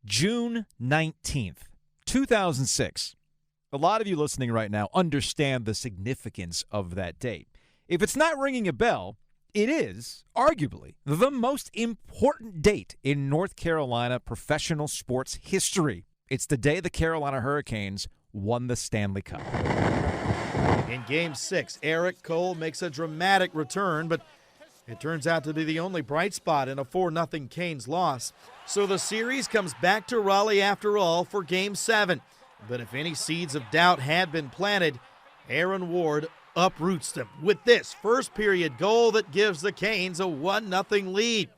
June 19th, 2006. A lot of you listening right now understand the significance of that date. If it's not ringing a bell, it is, arguably, the most important date in North Carolina professional sports history. It's the day the Carolina Hurricanes won the Stanley Cup. In Game 6, Eric Cole makes a dramatic return, but it turns out to be the only bright spot in a 4-0 Canes loss. So the series comes back to Raleigh after all for Game 7. But if any seeds of doubt had been planted, Aaron Ward uproots them with this first-period goal that gives the Canes a 1-0 lead.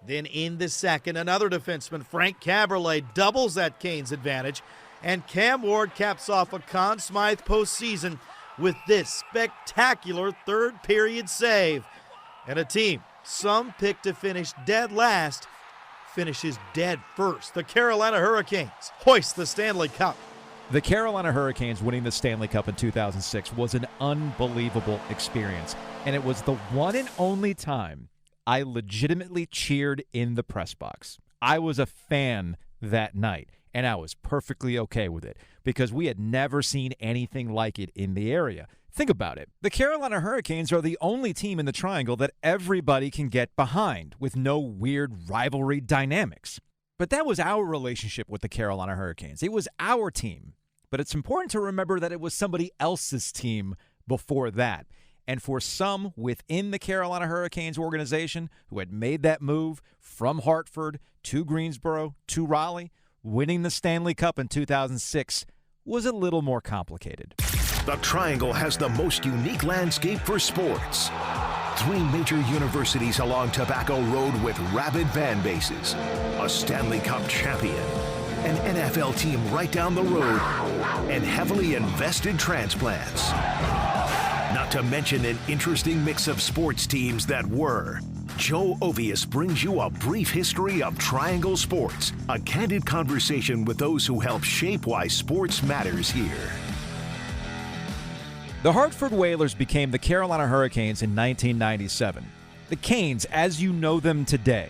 Then in the second, another defenseman, Frank Caberlet, doubles that Canes advantage, and Cam Ward caps off a Conn Smythe postseason with this spectacular third-period save. And a team some picked to finish dead last finishes dead first. The Carolina Hurricanes hoist the Stanley Cup. The Carolina Hurricanes winning the Stanley Cup in 2006 was an unbelievable experience, and it was the one and only time I legitimately cheered in the press box. I was a fan that night, and I was perfectly okay with it because we had never seen anything like it in the area. Think about it. The Carolina Hurricanes are the only team in the Triangle that everybody can get behind with no weird rivalry dynamics. But that was our relationship with the Carolina Hurricanes. It was our team. But it's important to remember that it was somebody else's team before that. And for some within the Carolina Hurricanes organization who had made that move from Hartford to Greensboro to Raleigh, winning the Stanley Cup in 2006 was a little more complicated. The Triangle has the most unique landscape for sports. 3 major universities along Tobacco Road with rabid fan bases, a Stanley Cup champion, an NFL team right down the road, and heavily invested transplants. Not to mention an interesting mix of sports teams that were. Joe Ovius brings you a brief history of Triangle sports, a candid conversation with those who help shape why sports matters here. The Hartford Whalers became the Carolina Hurricanes in 1997. The Canes, as you know them today,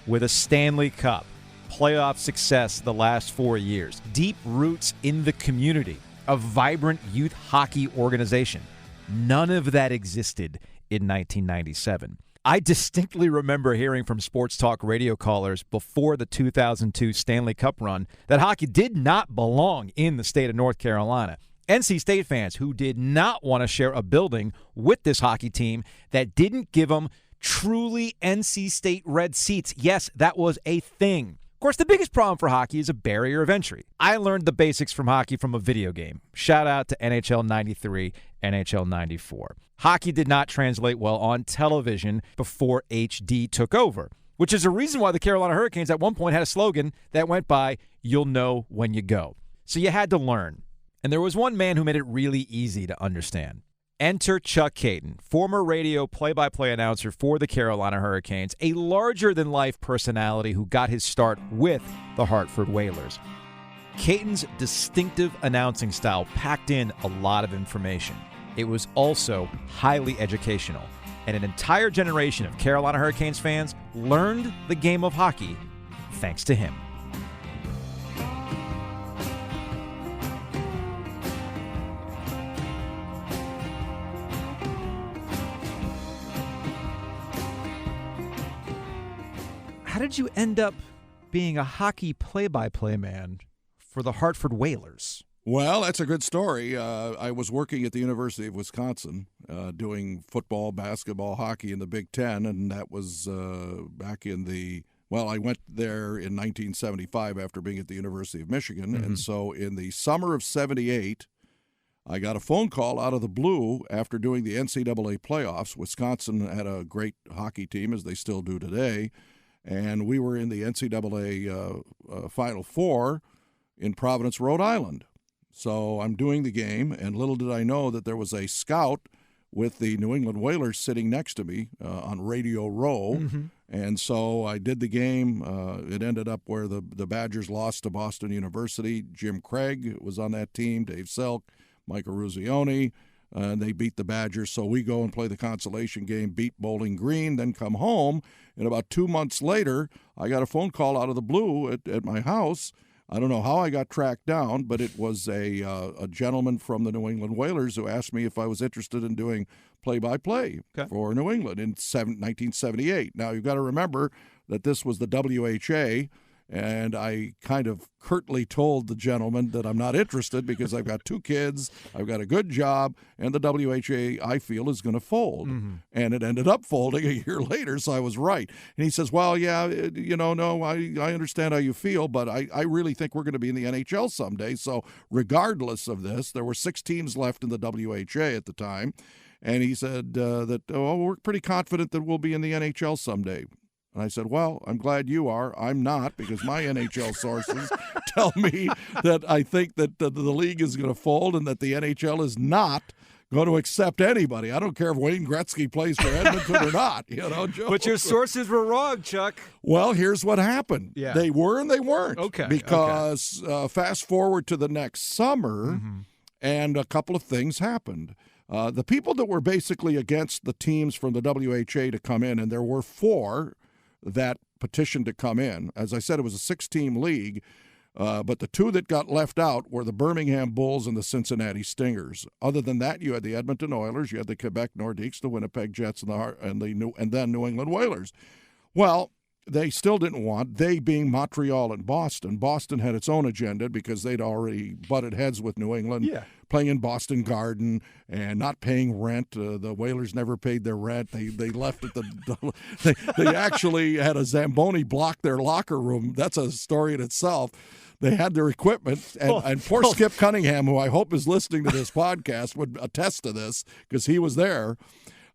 with a Stanley Cup, playoff success the last 4 years, deep roots in the community, a vibrant youth hockey organization. None of that existed in 1997. I distinctly remember hearing from sports talk radio callers before the 2002 Stanley Cup run that hockey did not belong in the state of North Carolina. NC State fans who did not want to share a building with this hockey team that didn't give them truly NC State red seats. Yes, that was a thing. Of course, the biggest problem for hockey is a barrier of entry. I learned the basics from hockey from a video game. Shout out to NHL 93, NHL 94. Hockey did not translate well on television before HD took over, which is a reason why the Carolina Hurricanes at one point had a slogan that went by, "You'll know when you go." So you had to learn. And there was one man who made it really easy to understand. Enter Chuck Kaiton, former radio play-by-play announcer for the Carolina Hurricanes, a larger-than-life personality who got his start with the Hartford Whalers. Kaiton's distinctive announcing style packed in a lot of information. It was also highly educational, and an entire generation of Carolina Hurricanes fans learned the game of hockey thanks to him. How did you end up being a hockey play-by-play man for the Hartford Whalers? Well, that's a good story. I was working at the University of Wisconsin doing football, basketball, hockey in the Big Ten, and that was back in the – well, I went there in 1975 after being at the University of Michigan, and so in the summer of 78, I got a phone call out of the blue after doing the NCAA playoffs. Wisconsin had a great hockey team, as they still do today, and we were in the NCAA Final Four in Providence, Rhode Island. So I'm doing the game, and little did I know that there was a scout with the New England Whalers sitting next to me on Radio Row. And so I did the game. It ended up where the Badgers lost to Boston University. Jim Craig was on that team, Dave Selk, Mike Eruzione, and they beat the Badgers. So we go and play the consolation game, beat Bowling Green, then come home. And about 2 months later, I got a phone call out of the blue at my house. I don't know how I got tracked down, but it was a gentleman from the New England Whalers who asked me if I was interested in doing play-by-play for New England in 1978. Now, you've got to remember that this was the WHA, and I kind of curtly told the gentleman that I'm not interested because I've got 2 kids, I've got a good job, and the WHA, I feel, is going to fold. And it ended up folding a year later, so I was right. And he says, well, yeah, no, I understand how you feel, but I really think we're going to be in the NHL someday. So regardless of this, there were 6 teams left in the WHA at the time. And he said we're pretty confident that we'll be in the NHL someday. And I said, well, I'm glad you are. I'm not, because my NHL sources tell me that I think that the league is going to fold and that the NHL is not going to accept anybody. I don't care if Wayne Gretzky plays for Edmonton or not. Joe. But your sources were wrong, Chuck. Well, here's what happened. Yeah. They were and they weren't. Okay. Because fast forward to the next summer, and a couple of things happened. The people that were basically against the teams from the WHA to come in, and there were 4 that petitioned to come in. As I said, it was a 6-team league, but the 2 that got left out were the Birmingham Bulls and the Cincinnati Stingers. Other than that, you had the Edmonton Oilers, you had the Quebec Nordiques, the Winnipeg Jets, and then New England Whalers. Well, they still didn't want, they being Montreal and Boston. Boston had its own agenda because they'd already butted heads with New England, playing in Boston Garden and not paying rent. The Whalers never paid their rent. They left at they actually had a Zamboni block their locker room. That's a story in itself. They had their equipment, and poor Skip Cunningham, who I hope is listening to this podcast, would attest to this because he was there.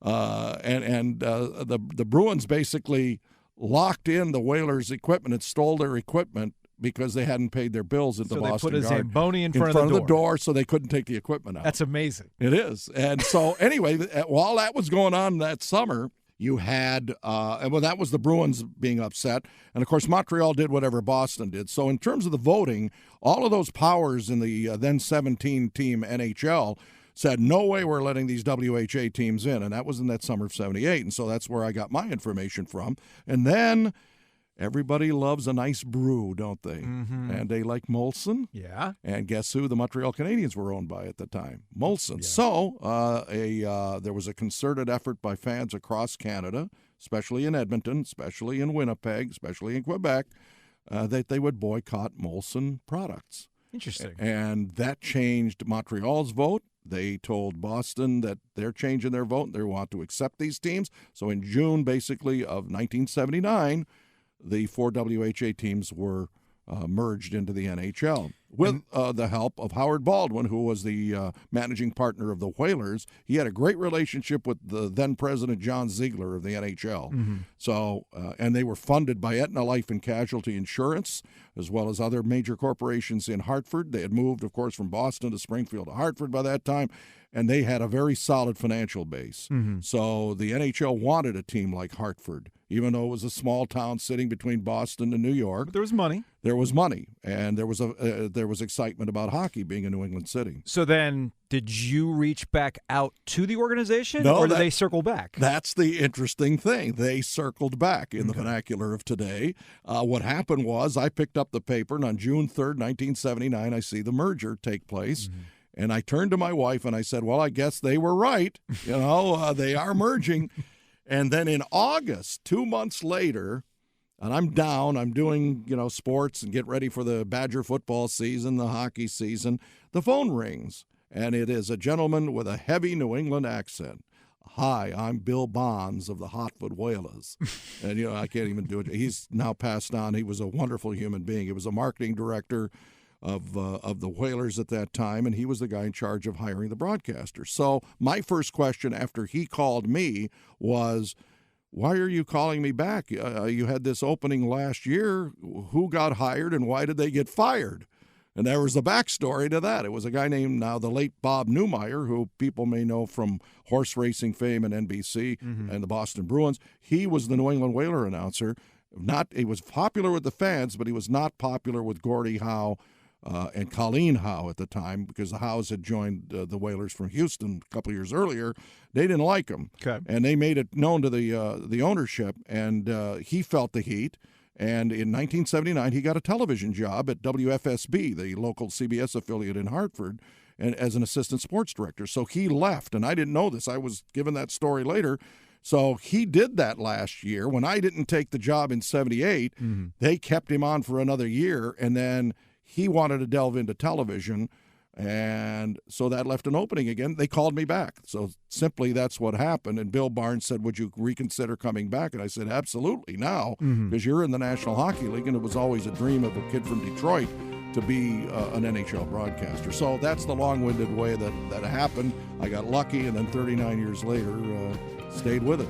The Bruins basically locked in the Whalers' equipment and stole their equipment because they hadn't paid their bills at the Boston Garden. So they put a Zamboni in front of the door so they couldn't take the equipment out. That's amazing. It is. And so anyway, while that was going on that summer, you had, that was the Bruins being upset. And, of course, Montreal did whatever Boston did. So in terms of the voting, all of those powers in the then 17-team NHL said, no way we're letting these WHA teams in. And that was in that summer of 78. And so that's where I got my information from. And then everybody loves a nice brew, don't they? And they like Molson. Yeah. And guess who the Montreal Canadiens were owned by at the time? Molson. Yeah. So there was a concerted effort by fans across Canada, especially in Edmonton, especially in Winnipeg, especially in Quebec, that they would boycott Molson products. Interesting. And that changed Montreal's vote. They told Boston that they're changing their vote. They want to accept these teams. So in June, basically, of 1979, the 4 WHA teams were merged into the NHL with the help of Howard Baldwin, who was the managing partner of the Whalers. He had a great relationship with the then president John Ziegler of the NHL. So, and they were funded by Aetna Life and Casualty Insurance, as well as other major corporations in Hartford. They had moved, of course, from Boston to Springfield to Hartford by that time, and they had a very solid financial base. So the NHL wanted a team like Hartford, even though it was a small town sitting between Boston and New York. But there was money. There was money, and there was excitement about hockey being in New England City. So then, did you reach back out to the organization, no, or did they circle back? That's the interesting thing. They circled back in the vernacular of today. What happened was I picked up the paper, and on June 3rd, 1979, I see the merger take place. And I turned to my wife and I said, well, I guess they were right. They are merging. And then in August, 2 months later, and I'm down, I'm doing, sports and get ready for the Badger football season, the hockey season. The phone rings, and it is a gentleman with a heavy New England accent. Hi, I'm Bill Bonds of the Hartford Whalers. And, I can't even do it. He's now passed on. He was a wonderful human being. He was a marketing director of the Whalers at that time, and he was the guy in charge of hiring the broadcasters. So my first question after he called me was, why are you calling me back? You had this opening last year. Who got hired and why did they get fired? And there was a backstory to that. It was a guy named now the late Bob Newmeyer, who people may know from horse racing fame and NBC and the Boston Bruins. He was the New England Whaler announcer. He was popular with the fans, but he was not popular with Gordie Howe and Colleen Howe at the time, because the Howes had joined the Whalers from Houston a couple years earlier. They didn't like him, and they made it known to the ownership, and he felt the heat. And in 1979, he got a television job at WFSB, the local CBS affiliate in Hartford, and as an assistant sports director. So he left, and I didn't know this. I was given that story later. So he did that last year. When I didn't take the job in 78, they kept him on for another year, and then he wanted to delve into television, and so that left an opening again. They called me back. So simply that's what happened. And Bill Barnes said, would you reconsider coming back? And I said, absolutely, now, because you're in the National Hockey League, and it was always a dream of a kid from Detroit to be an NHL broadcaster. So that's the long-winded way that happened. I got lucky, and then 39 years later, stayed with it.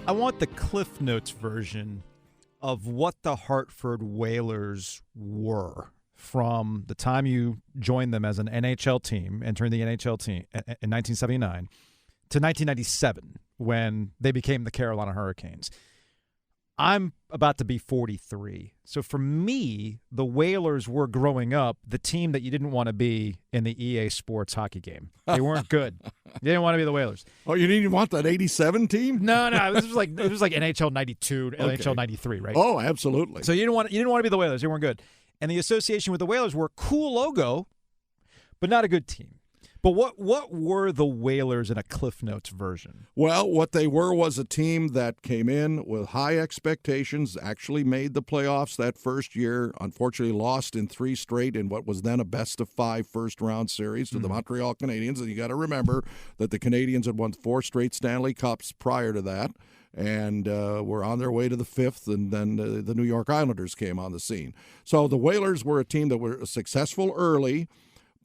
I want the Cliff Notes version of what the Hartford Whalers were from the time you joined them as an NHL team, entering the NHL team in 1979, to 1997 when they became the Carolina Hurricanes. I'm about to be 43. So for me, the Whalers were growing up the team that you didn't want to be in the EA Sports hockey game. They weren't good. You didn't want to be the Whalers. Oh, you didn't want that 87 team? No. It was like NHL 92, NHL 93, right? Oh, absolutely. So you didn't want to be the Whalers. They weren't good. And the association with the Whalers were a cool logo, but not a good team. But what were the Whalers in a Cliff Notes version? Well, what they were was a team that came in with high expectations, actually made the playoffs that first year, unfortunately lost in 3 straight in what was then a best-of-5 first-round series to the Montreal Canadiens. And you got to remember that the Canadiens had won 4 straight Stanley Cups prior to that, and were on their way to the 5th, and then the New York Islanders came on the scene. So the Whalers were a team that were successful early,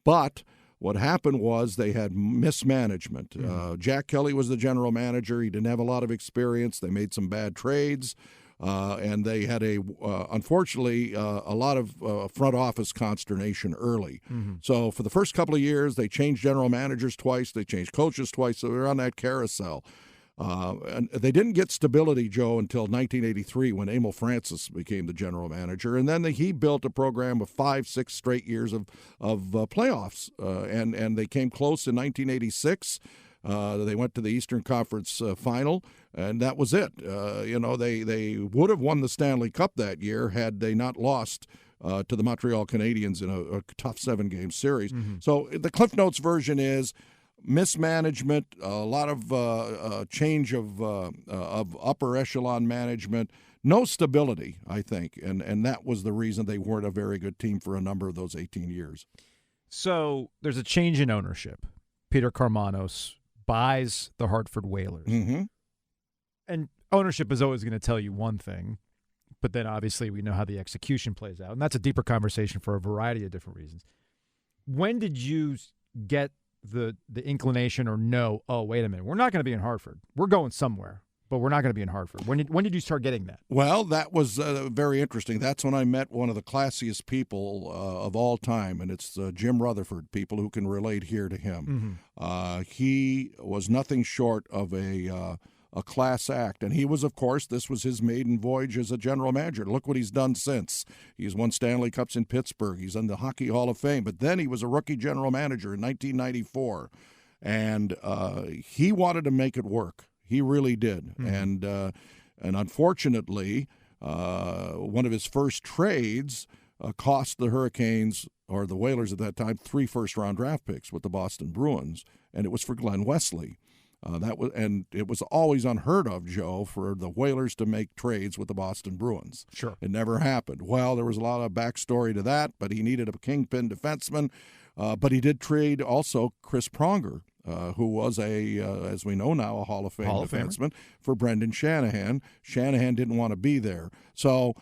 but what happened was they had mismanagement. Jack Kelly was the general manager. He didn't have a lot of experience. They made some bad trades, and they had unfortunately, a lot of front office consternation early. So for the first couple of years, they changed general managers twice. They changed coaches twice. So they were on that carousel. And they didn't get stability, Joe, until 1983 when Emil Francis became the general manager. And then he built a program of 5-6 straight years of playoffs. And they came close in 1986. They went to the Eastern Conference final, and that was it. They would have won the Stanley Cup that year had they not lost to the Montreal Canadiens in a tough 7-game series. So the Cliff Notes version is mismanagement, a lot of change of upper echelon management, no stability, I think, and that was the reason they weren't a very good team for a number of those 18 years. So there's a change in ownership. Peter Karmanos buys the Hartford Whalers. And ownership is always going to tell you one thing, but then obviously we know how the execution plays out, and that's a deeper conversation for a variety of different reasons. When did you get the inclination or know, oh, wait a minute, we're not going to be in Hartford. We're going somewhere, but we're not going to be in Hartford. When did you start getting that? Well, that was very interesting. That's when I met one of the classiest people of all time, and it's Jim Rutherford, people who can relate here to him. He was nothing short of a class act. And he was, of course, this was his maiden voyage as a general manager. Look what he's done since. He's won Stanley Cups in Pittsburgh. He's in the Hockey Hall of Fame. But then he was a rookie general manager in 1994. And he wanted to make it work. He really did. And unfortunately, one of his first trades cost the Hurricanes, or the Whalers at that time, 3 first-round draft picks with the Boston Bruins. And it was for Glenn Wesley. And it was always unheard of, Joe, for the Whalers to make trades with the Boston Bruins. Sure. It never happened. Well, there was a lot of backstory to that, but he needed a kingpin defenseman. But he did trade also Chris Pronger, who was as we know now, a Hall of Fame defenseman, for Brendan Shanahan. Shanahan didn't want to be there. So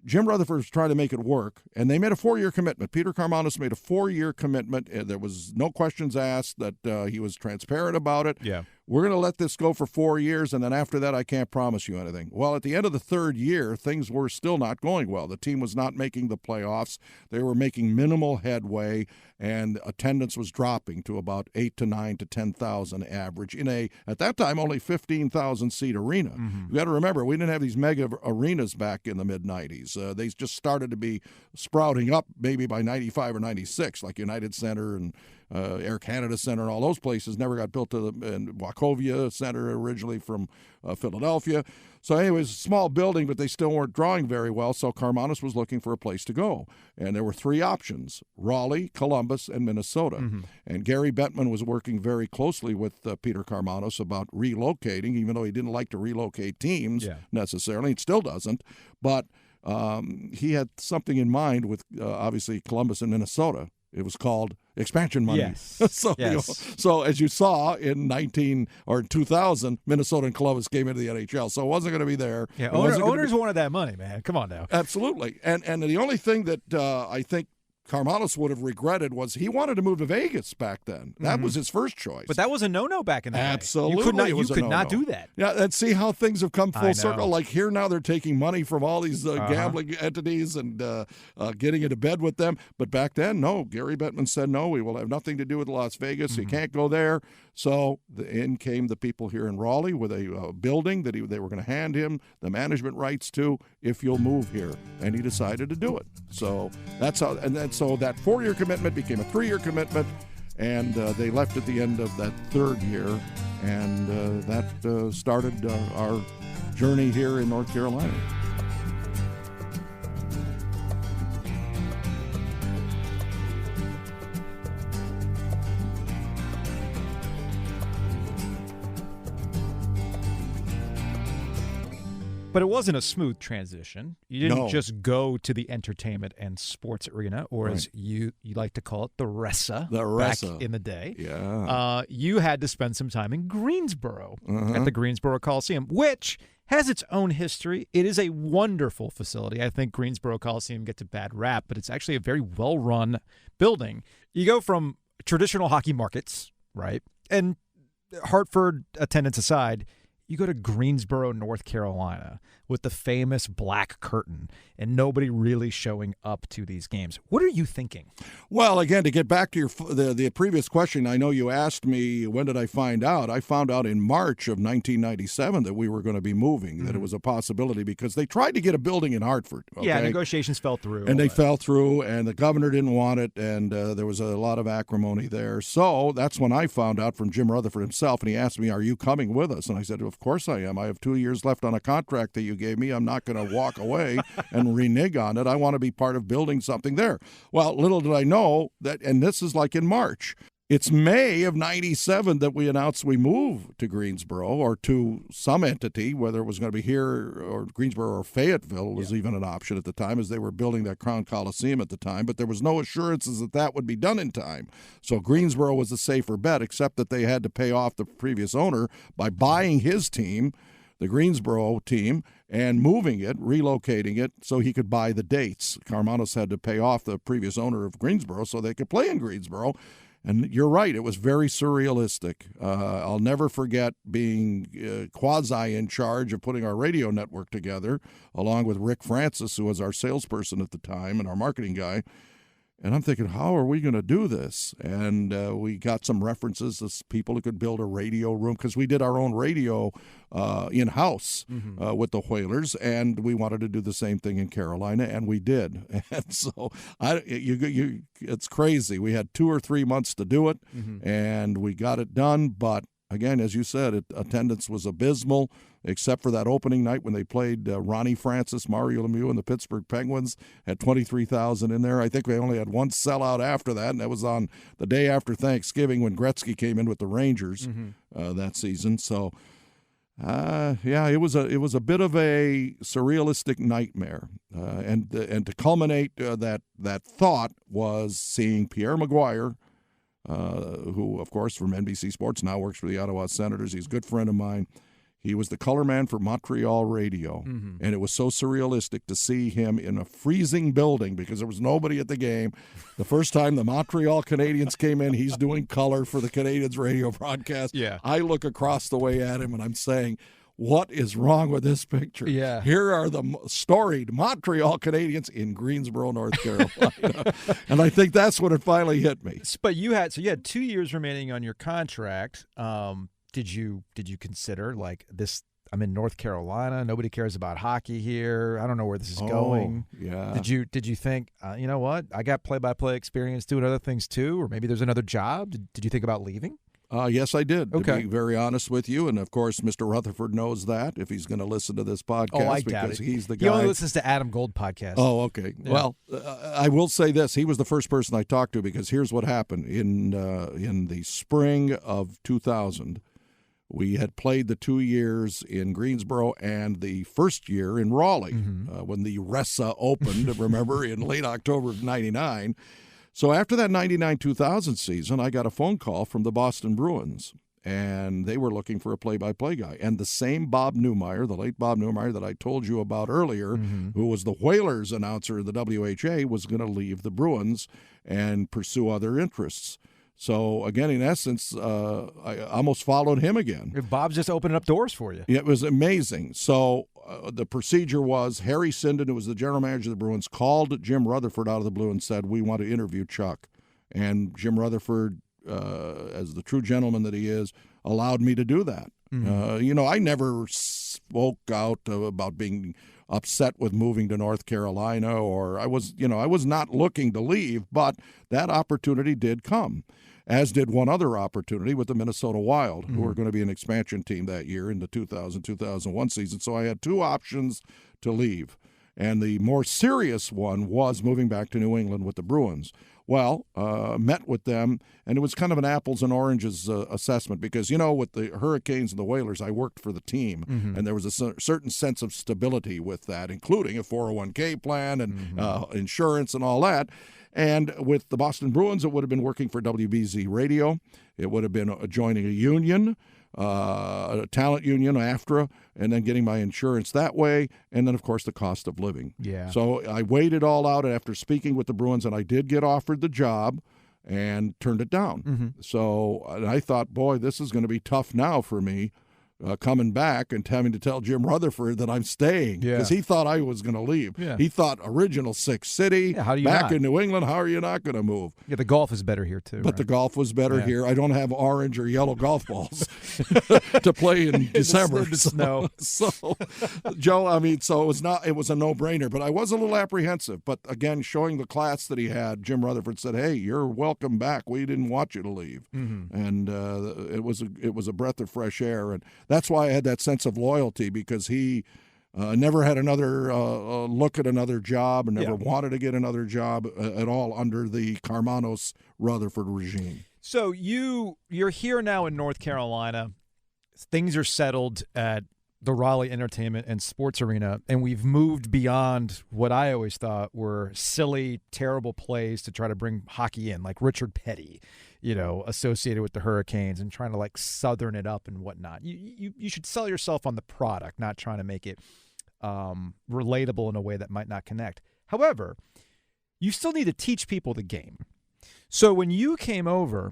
Jim Rutherford was trying to make it work, and they made a 4-year commitment. Peter Karmanos made a 4-year commitment. There was no questions asked, that he was transparent about it. Yeah. we're going to let this go for 4 years, and then after that, I can't promise you anything. Well, at the end of the third year, things were still not going well. The team was not making the playoffs. They were making minimal headway, and attendance was dropping to about 8 to 9 to 10,000 average in at that time, only 15,000-seat arena. Mm-hmm. You got to remember, we didn't have these mega arenas back in the mid-'90s. They just started to be sprouting up maybe by 95 or 96, like United Center and Air Canada Center and all those places never got built and Wachovia Center originally from Philadelphia. So anyways, small building, but they still weren't drawing very well, so Karmanos was looking for a place to go. And there were three options, Raleigh, Columbus, and Minnesota. Mm-hmm. And Gary Bettman was working very closely with Peter Karmanos about relocating, even though he didn't like to relocate teams necessarily. He still doesn't. But he had something in mind with, obviously, Columbus and Minnesota. It was called expansion money. Yes. So, yes. So as you saw in 2000, Minnesota and Columbus came into the NHL. So it wasn't going to be there. Yeah, owners wanted that money, man. Come on now. Absolutely. And the only thing that I think Karmanos would have regretted was he wanted to move to Vegas back then. That was his first choice. But that was a no-no back in the day. Absolutely. You could not do that. Yeah, and see how things have come full I circle. know. Like here now they're taking money from all these gambling entities and getting into bed with them. But back then, no. Gary Bettman said, no, we will have nothing to do with Las Vegas. You can't go there. So in came the people here in Raleigh with a building that they were going to hand him the management rights to if you'll move here. And he decided to do it. So that's how, and then so that 4-year commitment became a 3-year commitment, and they left at the end of that third year, and that started our journey here in North Carolina. But it wasn't a smooth transition. You didn't No. just go to the entertainment and sports arena, or as you like to call it, the RESA. The RESA. Back in the day. Yeah. You had to spend some time in Greensboro at the Greensboro Coliseum, which has its own history. It is a wonderful facility. I think Greensboro Coliseum gets a bad rap, but it's actually a very well-run building. You go from traditional hockey markets, right, and Hartford attendance aside, you go to Greensboro, North Carolina, with the famous black curtain and nobody really showing up to these games. What are you thinking? Well, again, to get back to the previous question, I know you asked me when did I find out. I found out in March of 1997 that we were going to be moving, that it was a possibility because they tried to get a building in Hartford. Okay? Yeah, negotiations fell through. And they fell through, and the governor didn't want it, and there was a lot of acrimony there. So that's when I found out from Jim Rutherford himself, and he asked me, are you coming with us? And I said, of course I am. I have 2 years left on a contract that you gave me. I'm not going to walk away and renege on it. I want to be part of building something there. Well, little did I know that, and this is like in March. It's May of 97 that we announced we moved to Greensboro or to some entity, whether it was going to be here or Greensboro or Fayetteville was even an option at the time as they were building that Crown Coliseum at the time, but there was no assurances that that would be done in time. So Greensboro was a safer bet, except that they had to pay off the previous owner by buying his team, the Greensboro team, and moving it, relocating it so he could buy the dates. Karmanos had to pay off the previous owner of Greensboro so they could play in Greensboro. And you're right, it was very surrealistic. I'll never forget being quasi in charge of putting our radio network together, along with Rick Francis, who was our salesperson at the time and our marketing guy. And I'm thinking, how are we going to do this? And we got some references to people who could build a radio room because we did our own radio in-house with the Whalers, and we wanted to do the same thing in Carolina, and we did. And so it's crazy. We had 2 or 3 months to do it, and we got it done. But again, as you said, attendance was abysmal, except for that opening night when they played Ronnie Francis, Mario Lemieux, and the Pittsburgh Penguins. Had 23,000 in there. I think we only had one sellout after that, and that was on the day after Thanksgiving when Gretzky came in with the Rangers that season. So, it was a bit of a surrealistic nightmare, and to culminate that thought was seeing Pierre Maguire, who, of course, from NBC Sports now works for the Ottawa Senators. He's a good friend of mine. He was the color man for Montreal radio, and it was so surrealistic to see him in a freezing building because there was nobody at the game. The first time the Montreal Canadiens came in, he's doing color for the Canadiens radio broadcast. Yeah. I look across the way at him, and I'm saying, what is wrong with this picture? Yeah. Here are the storied Montreal Canadiens in Greensboro, North Carolina. And I think that's when it finally hit me. But you had 2 years remaining on your contract. Did you consider like this? I'm in North Carolina. Nobody cares about hockey here. I don't know where this is going. Yeah. Did you think, you know what? I got play-by-play experience doing other things too, or maybe there's another job. Did you think about leaving? Yes, I did, okay. To be very honest with you. And, of course, Mr. Rutherford knows that if he's going to listen to this podcast. I doubt because it. he's the guy. He only listens to Adam Gold podcasts. Oh, okay. Yeah. Well, I will say this. He was the first person I talked to because here's what happened. In the spring of 2000, we had played the 2 years in Greensboro and the first year in Raleigh when the RESA opened, remember, in late October of 99. So after that 99-2000 season, I got a phone call from the Boston Bruins, and they were looking for a play-by-play guy. And the same Bob Newmeyer, the late Bob Newmeyer that I told you about earlier, who was the Whalers announcer of the WHA, was going to leave the Bruins and pursue other interests. So, again, in essence, I almost followed him again. Bob's just opening up doors for you. It was amazing. So the procedure was Harry Sinden, who was the general manager of the Bruins, called Jim Rutherford out of the blue and said, we want to interview Chuck. And Jim Rutherford, as the true gentleman that he is, allowed me to do that. I never spoke out about being upset with moving to North Carolina, or I was not looking to leave, but that opportunity did come, as did one other opportunity with the Minnesota Wild, who were going to be an expansion team that year in the 2000-2001 season. So I had two options to leave, and the more serious one was moving back to New England with the Bruins. Well, met with them, and it was kind of an apples and oranges assessment because, with the Hurricanes and the Whalers, I worked for the team, and there was a certain sense of stability with that, including a 401k plan and insurance and all that. And with the Boston Bruins, it would have been working for WBZ Radio. It would have been joining a union, a talent union, AFTRA, and then getting my insurance that way, and then, of course, the cost of living. Yeah. So I weighed it all out, and after speaking with the Bruins, and I did get offered the job and turned it down. So I thought, boy, this is going to be tough now for me. Coming back and having to tell Jim Rutherford that I'm staying because he thought I was going to leave. Yeah. He thought original Six City, back in New England, how are you not going to move? Yeah, the golf is better here, too. But the golf was better here. I don't have orange or yellow golf balls to play in December. Snow. So, Joe, so it was a no-brainer, but I was a little apprehensive. But again, showing the class that he had, Jim Rutherford said, hey, you're welcome back. We didn't want you to leave. And it was a breath of fresh air. And that's why I had that sense of loyalty, because he never had another look at another job and never wanted to get another job at all under the Karmanos-Rutherford regime. So you're here now in North Carolina. Things are settled at the Raleigh Entertainment and Sports Arena, and we've moved beyond what I always thought were silly, terrible plays to try to bring hockey in, like Richard Petty, associated with the Hurricanes and trying to southern it up and whatnot. You should sell yourself on the product, not trying to make it relatable in a way that might not connect. However, you still need to teach people the game. So when you came over,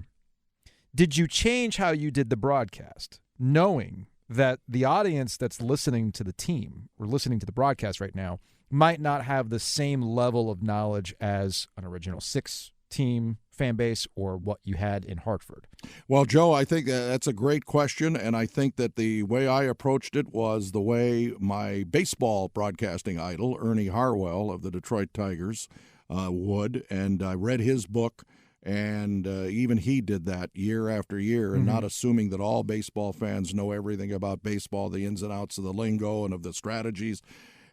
did you change how you did the broadcast, knowing that the audience that's listening to the team or listening to the broadcast right now might not have the same level of knowledge as an Original Six team fan base or what you had in Hartford? Well, Joe, I think that's a great question, and I think that the way I approached it was the way my baseball broadcasting idol, Ernie Harwell of the Detroit Tigers, would, and I read his book. And even he did that year after year, and not assuming that all baseball fans know everything about baseball, the ins and outs of the lingo and of the strategies.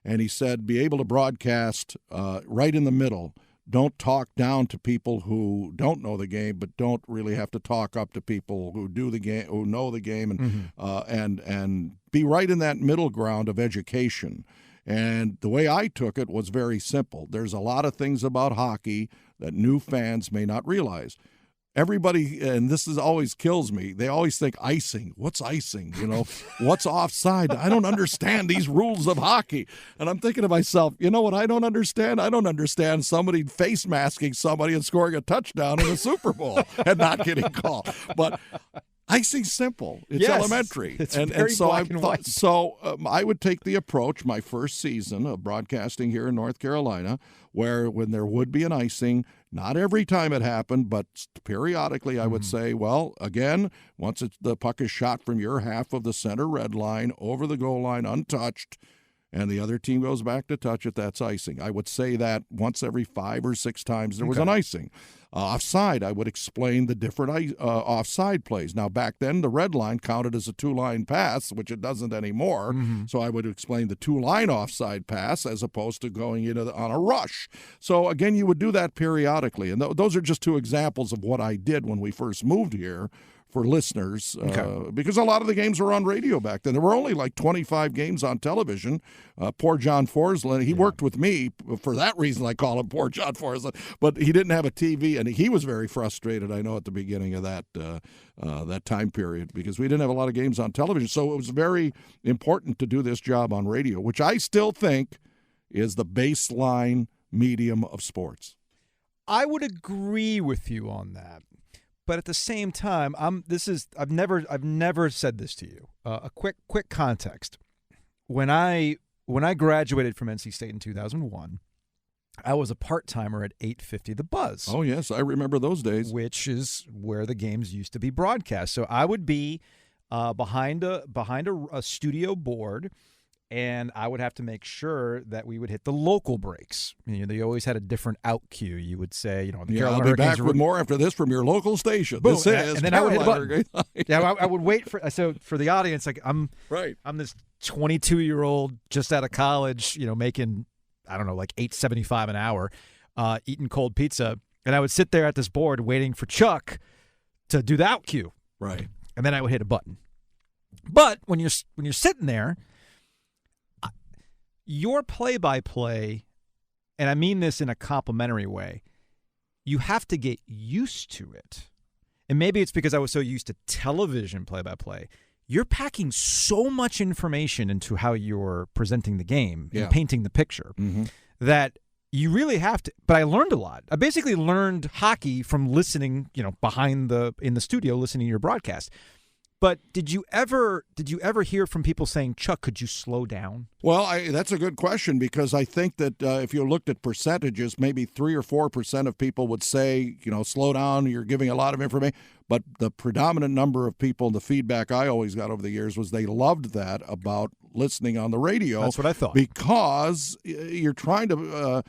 And he said, be able to broadcast right in the middle. Don't talk down to people who don't know the game, but don't really have to talk up to people who do the game, who know the game, and be right in that middle ground of education. And the way I took it was very simple. There's a lot of things about hockey that new fans may not realize. everybody, and this always kills me, they always think icing. What's icing? What's offside? I don't understand these rules of hockey. And I'm thinking to myself, you know what I don't understand? I don't understand somebody face masking somebody and scoring a touchdown in the Super Bowl and not getting called. But icing's simple. It's elementary. It's very black and white. So I would take the approach my first season of broadcasting here in North Carolina, where when there would be an icing, not every time it happened, but periodically I would say, well, again, once the puck is shot from your half of the center red line over the goal line untouched, and the other team goes back to touch it, that's icing. I would say that once every 5 or 6 times there was an icing. Offside, I would explain the different offside plays. Now, back then, the red line counted as a 2-line pass, which it doesn't anymore. So I would explain the 2-line offside pass as opposed to going on a rush. So, again, you would do that periodically. And those are just 2 examples of what I did when we first moved here for listeners, because a lot of the games were on radio back then. There were only like 25 games on television. Poor John Forsland, he worked with me. For that reason, I call him Poor John Forsland. But he didn't have a TV, and he was very frustrated, I know, at the beginning of that time period, because we didn't have a lot of games on television. So it was very important to do this job on radio, which I still think is the baseline medium of sports. I would agree with you on that. But at the same time, I've never said this to you. A quick context. When I graduated from NC State in 2001, I was a part-timer at 850 The Buzz. Oh yes, I remember those days. Which is where the games used to be broadcast. So I would be behind a studio board, and I would have to make sure that we would hit the local breaks. They always had a different out cue. You would say, the Carolina I'll be Hurricanes back with more after this from your local station. Boom, this is and then I would hit a button. Yeah, I would wait for the audience. Like I'm this 22-year-old just out of college, making like $8.75 an hour, eating cold pizza, and I would sit there at this board waiting for Chuck to do the out cue. Right, and then I would hit a button. But when you're sitting there, your play-by-play, and I mean this in a complimentary way, you have to get used to it. And maybe it's because I was so used to television play-by-play. You're packing so much information into how you're presenting the game and painting the picture that you really have to. But I learned a lot. I basically learned hockey from listening, in the studio, listening to your broadcast. But did you ever hear from people saying, Chuck, could you slow down? Well, that's a good question, because I think that if you looked at percentages, maybe 3 or 4% of people would say, slow down, you're giving a lot of information. But the predominant number of people, the feedback I always got over the years was they loved that about listening on the radio. That's what I thought. Because you're trying to,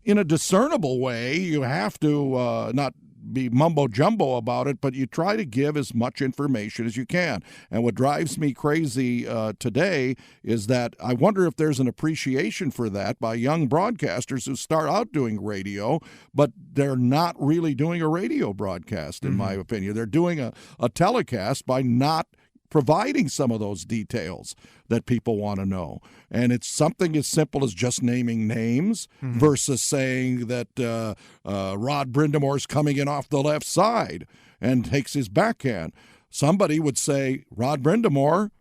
in a discernible way, you have to not be mumbo-jumbo about it, but you try to give as much information as you can. And what drives me crazy today is that I wonder if there's an appreciation for that by young broadcasters who start out doing radio, but they're not really doing a radio broadcast, in my opinion. They're doing a telecast by not providing some of those details that people want to know. And it's something as simple as just naming names versus saying that Rod Brindamore's coming in off the left side and takes his backhand. Somebody would say, Rod Brindamore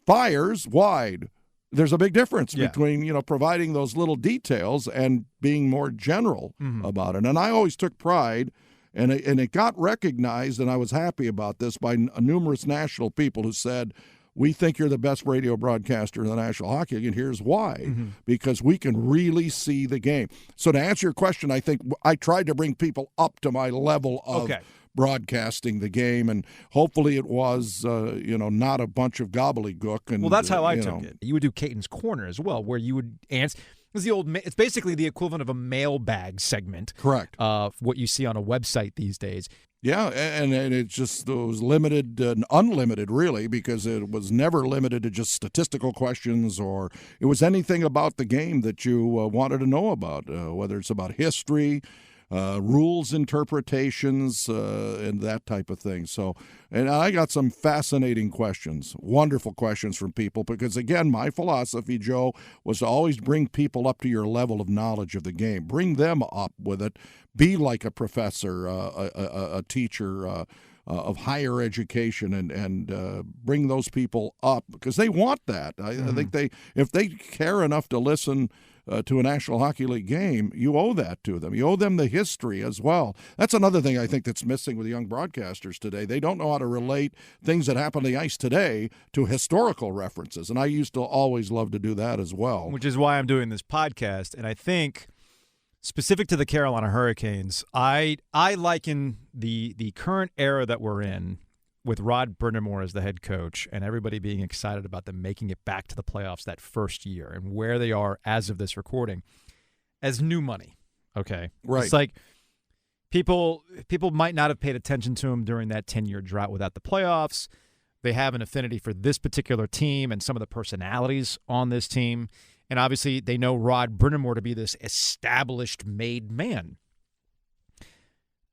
fires wide. There's a big difference between, providing those little details and being more general about it. And I always took pride, and it got recognized, and I was happy about this, by numerous national people who said, we think you're the best radio broadcaster in the National Hockey League, and here's why. Because we can really see the game. So to answer your question, I think I tried to bring people up to my level of broadcasting the game, and hopefully it was, not a bunch of gobbledygook. And, well, that's how I took it. You would do Kaiton's Corner as well, where you would answer. It's basically the equivalent of a mailbag segment. Correct. What you see on a website these days. Yeah, and it was limited and unlimited, really, because it was never limited to just statistical questions, or it was anything about the game that you wanted to know about, whether it's about history, rules interpretations, and that type of thing. So, and I got some fascinating questions, wonderful questions from people, because, again, my philosophy, Joe, was to always bring people up to your level of knowledge of the game. Bring them up with it. Be like a professor, a teacher, of higher education, and bring those people up, because they want that. I think if they care enough to listen to a National Hockey League game, you owe that to them. You owe them the history as well. That's another thing I think that's missing with young broadcasters today. They don't know how to relate things that happen on the ice today to historical references, and I used to always love to do that as well. Which is why I'm doing this podcast, and I think specific to the Carolina Hurricanes, I liken the current era that we're in with Rod Brind'Amour as the head coach and everybody being excited about them making it back to the playoffs that first year and where they are as of this recording as new money. Okay. Right. It's like people might not have paid attention to him during that 10-year drought without the playoffs. They have an affinity for this particular team and some of the personalities on this team. And obviously they know Rod Brind'Amour to be this established made man.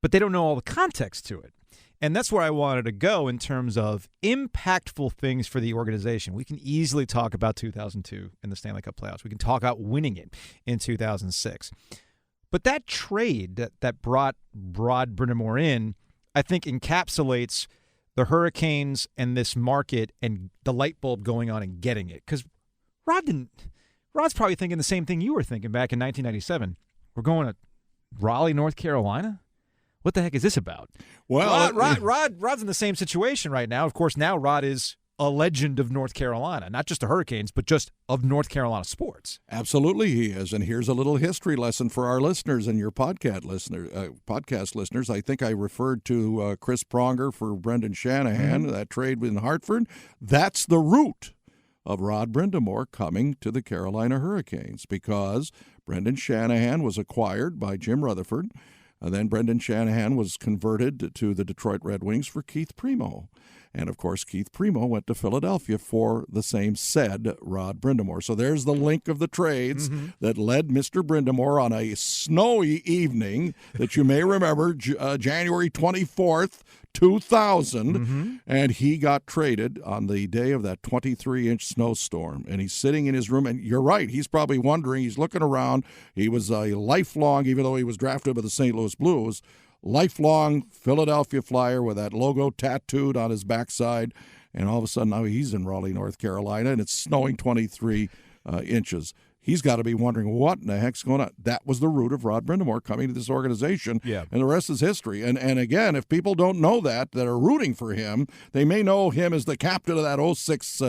But they don't know all the context to it. And that's where I wanted to go in terms of impactful things for the organization. We can easily talk about 2002 in the Stanley Cup playoffs. We can talk about winning it in 2006. But that trade that brought Rod Brind'Amour in, I think encapsulates the Hurricanes and this market and the light bulb going on and getting it. Because Rod's probably thinking the same thing you were thinking back in 1997. We're going to Raleigh, North Carolina? What the heck is this about? Well, Rod's in the same situation right now. Of course, now Rod is a legend of North Carolina, not just the Hurricanes, but just of North Carolina sports. Absolutely he is. And here's a little history lesson for our listeners and your podcast listeners. I think I referred to Chris Pronger for Brendan Shanahan, that trade in Hartford. That's the root of Rod Brind'Amour coming to the Carolina Hurricanes, because Brendan Shanahan was acquired by Jim Rutherford. And then Brendan Shanahan was converted to the Detroit Red Wings for Keith Primo. And, of course, Keith Primo went to Philadelphia for the same said Rod Brind'Amour. So there's the link of the trades that led Mr. Brind'Amour on a snowy evening that you may remember, January 24th, 2000, and he got traded on the day of that 23-inch snowstorm. And he's sitting in his room, and you're right, he's probably wondering, he's looking around. He was a lifelong, even though he was drafted by the St. Louis Blues, lifelong Philadelphia Flyer with that logo tattooed on his backside. And all of a sudden now he's in Raleigh, North Carolina, and it's snowing 23 inches. He's got to be wondering, what in the heck's going on? That was the root of Rod Brind'Amour coming to this organization, and the rest is history. And again, if people don't know that are rooting for him, they may know him as the captain of that 06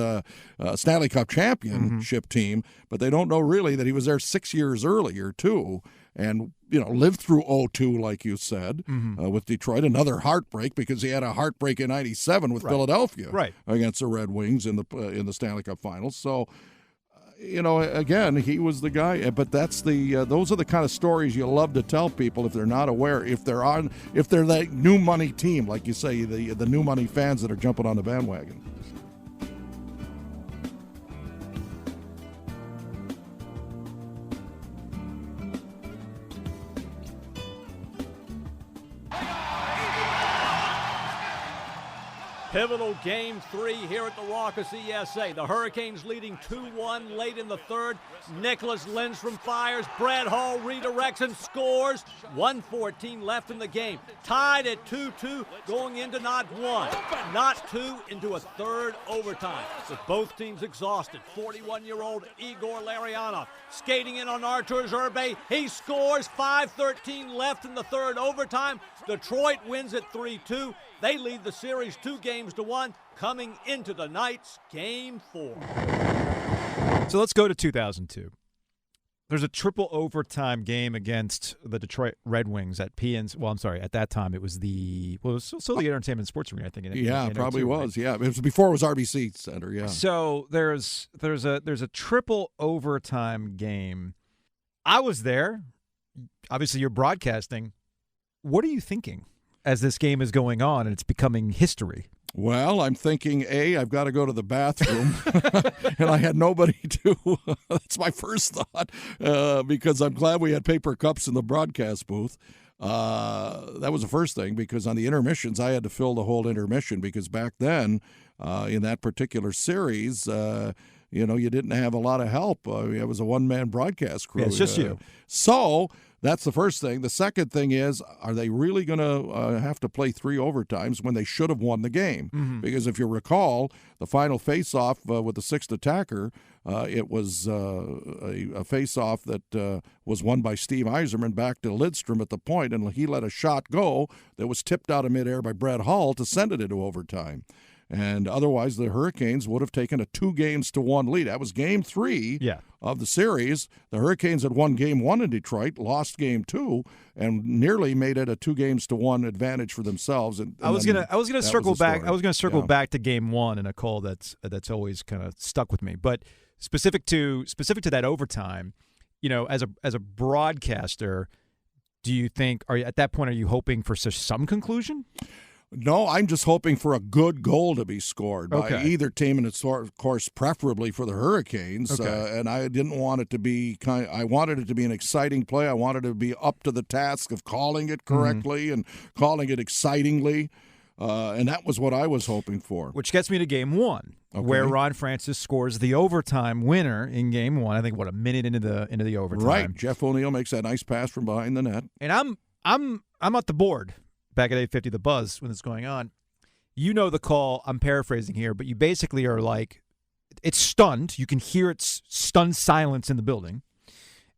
Stanley Cup championship team, but they don't know really that he was there 6 years earlier, too, and lived through 02, like you said, with Detroit. Another heartbreak, because he had a heartbreak in '97 with Philadelphia against the Red Wings in the Stanley Cup Finals. So, again, he was the guy. But that's those are the kind of stories you love to tell people if they're not aware, if they're that new money team, like you say, the new money fans that are jumping on the bandwagon. Pivotal Game 3 here at the Raucous ESA. The Hurricanes leading 2-1 late in the third. Nicholas Lindstrom fires. Brett Hull redirects and scores. 1:14 left in the game. Tied at 2-2 going into not one, not two, into a third overtime. With both teams exhausted. 41-year-old Igor Larionov skating in on Artur Zerbe. He scores. 5:13 left in the third overtime. Detroit wins at 3-2. They lead the series 2-1 coming into tonight's Game 4. So let's go to 2002. There's a triple overtime game against the Detroit Red Wings at PNC. Well, I'm sorry. At that time, it was the Entertainment and Sports Arena, I think. Probably was. Right? Yeah, it was before it was RBC Center. Yeah. So there's a triple overtime game. I was there. Obviously, you're broadcasting. What are you thinking as this game is going on and it's becoming history? Well, I'm thinking, I've got to go to the bathroom, and I had nobody to. That's my first thought, because I'm glad we had paper cups in the broadcast booth. That was the first thing, because on the intermissions, I had to fill the whole intermission, because back then, in that particular series, you didn't have a lot of help. It was a one-man broadcast crew. Yeah, it's just you. So that's the first thing. The second thing is, are they really going to have to play 3 overtimes when they should have won the game? Mm-hmm. Because if you recall, the final face-off with the sixth attacker, it was a face-off that was won by Steve Yzerman back to Lidstrom at the point, and he let a shot go that was tipped out of midair by Brett Hull to send it into overtime. And otherwise, the Hurricanes would have taken a 2-1 lead. That was Game 3 of the series. The Hurricanes had won Game 1 in Detroit, lost Game 2, and nearly made it a 2-1 advantage for themselves. And I was gonna circle back. I was gonna circle Yeah. back to Game 1 and a call that's always kind of stuck with me. But specific to that overtime, as a broadcaster, do you think at that point are you hoping for some conclusion? No, I'm just hoping for a good goal to be scored by Okay. either team, and it's, of course, preferably for the Hurricanes. Okay. And I didn't want it to be I wanted it to be an exciting play. I wanted it to be up to the task of calling it correctly and calling it excitingly. And that was what I was hoping for. Which gets me to Game 1, where Ron Francis scores the overtime winner in Game 1. I think a minute into the overtime. Right. Jeff O'Neill makes that nice pass from behind the net. And I'm at the board back at 850 The Buzz when it's going on. The call. I'm paraphrasing here, but you basically are like, it's stunned. You can hear its stunned silence in the building,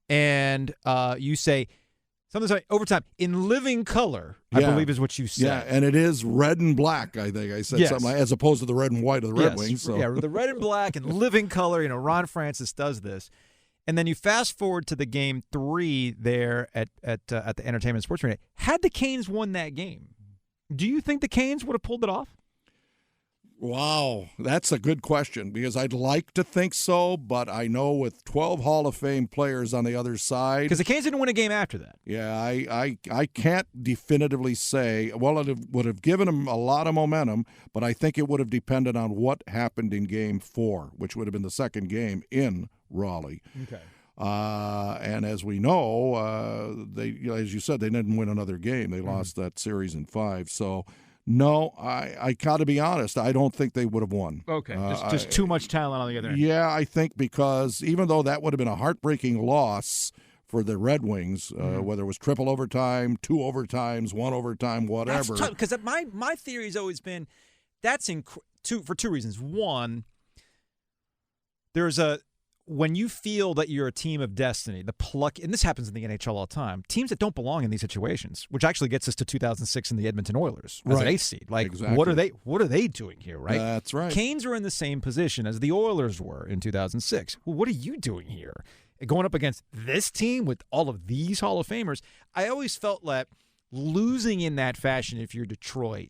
and you say something like overtime in living color. I believe is what you said. Yeah, and it is red and black. I think I said something as opposed to the red and white of the Red Wings. So. Yeah, the red and black and living color. Ron Francis does this. And then you fast forward to the Game 3 there at the Entertainment Sports Arena. Had the Canes won that game, do you think the Canes would have pulled it off? Wow, that's a good question, because I'd like to think so, but I know with 12 Hall of Fame players on the other side. Because the Canes didn't win a game after that. Yeah, I can't definitively say. Well, it would have given them a lot of momentum, but I think it would have depended on what happened in Game 4, which would have been the second game in Raleigh. Okay. And as we know, they, as you said, they didn't win another game. They lost that series in 5. So, no, I got to be honest. I don't think they would have won. Okay, just too much talent on the other end. Yeah, I think because even though that would have been a heartbreaking loss for the Red Wings, whether it was triple overtime, 2 overtimes, 1 overtime, whatever. That's tough, because my theory has always been that's for 2 reasons. One, when you feel that you're a team of destiny, the pluck, and this happens in the NHL all the time, teams that don't belong in these situations, which actually gets us to 2006 in the Edmonton Oilers as an 8th seed. Like, exactly. What are they doing here, right? That's right. Canes are in the same position as the Oilers were in 2006. Well, what are you doing here? Going up against this team with all of these Hall of Famers, I always felt that losing in that fashion, if you're Detroit,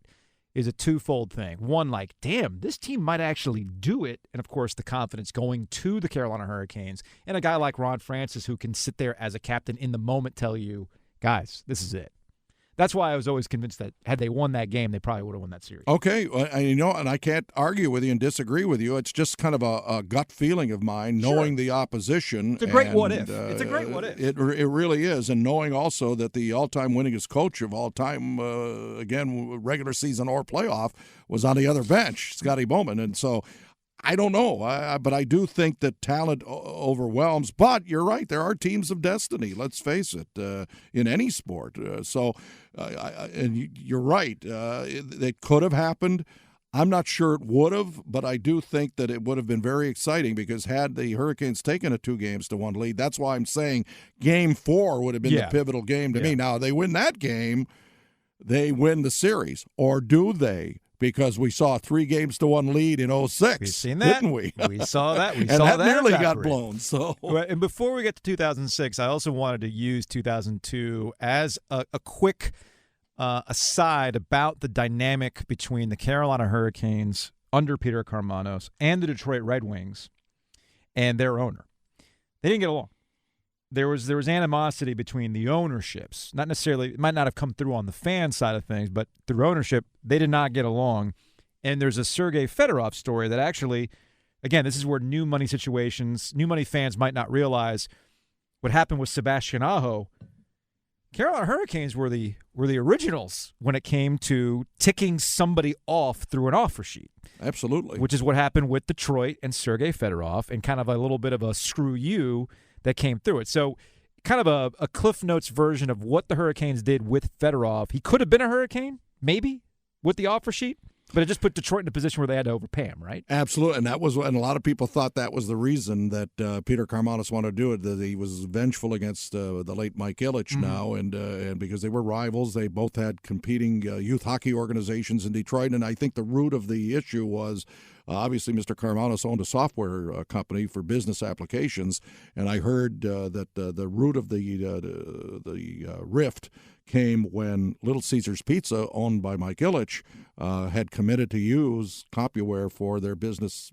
is a twofold thing. One, like, damn, this team might actually do it. And, of course, the confidence going to the Carolina Hurricanes. And a guy like Ron Francis who can sit there as a captain in the moment tell you, guys, this is it. That's why I was always convinced that had they won that game, they probably would have won that series. Okay, and I can't argue with you and disagree with you. It's just kind of a gut feeling of mine, knowing the opposition. It's a great what if. It's a great what if. It really is, and knowing also that the all-time winningest coach of all time, again, regular season or playoff, was on the other bench, Scotty Bowman, and so. I don't know, but I do think that talent overwhelms. But you're right, there are teams of destiny, let's face it, in any sport. And you're right, it could have happened. I'm not sure it would have, but I do think that it would have been very exciting because had the Hurricanes taken a 2-1 lead, that's why I'm saying Game 4 would have been the pivotal game to me. Now, they win that game, they win the series. Or do they? Because we saw a 3-1 lead in 2006. We've seen that. Didn't we? We saw that. And that nearly got blown. So, and before we get to 2006, I also wanted to use 2002 as a quick aside about the dynamic between the Carolina Hurricanes under Peter Carmanos and the Detroit Red Wings and their owner. They didn't get along. There was animosity between the ownerships. Not necessarily, it might not have come through on the fan side of things, but through ownership, they did not get along. And there's a Sergei Fedorov story that actually, again, this is where new money situations, new money fans might not realize what happened with Sebastian Aho Carolina Hurricanes were the originals when it came to ticking somebody off through an offer sheet. Absolutely. Which is what happened with Detroit and Sergei Fedorov, and kind of a little bit of a screw you that came through it. So kind of a Cliff Notes version of what the Hurricanes did with Fedorov. He could have been a Hurricane, maybe, with the offer sheet. But it just put Detroit in a position where they had to overpay him, right? Absolutely, and a lot of people thought that was the reason that Peter Karmanos wanted to do it. That he was vengeful against the late Mike Ilitch now, and because they were rivals, they both had competing youth hockey organizations in Detroit. And I think the root of the issue was obviously Mr. Karmanos owned a software company for business applications, and I heard that the root of the rift came when Little Caesars Pizza, owned by Mike Ilitch, had committed to use CompuWare for their business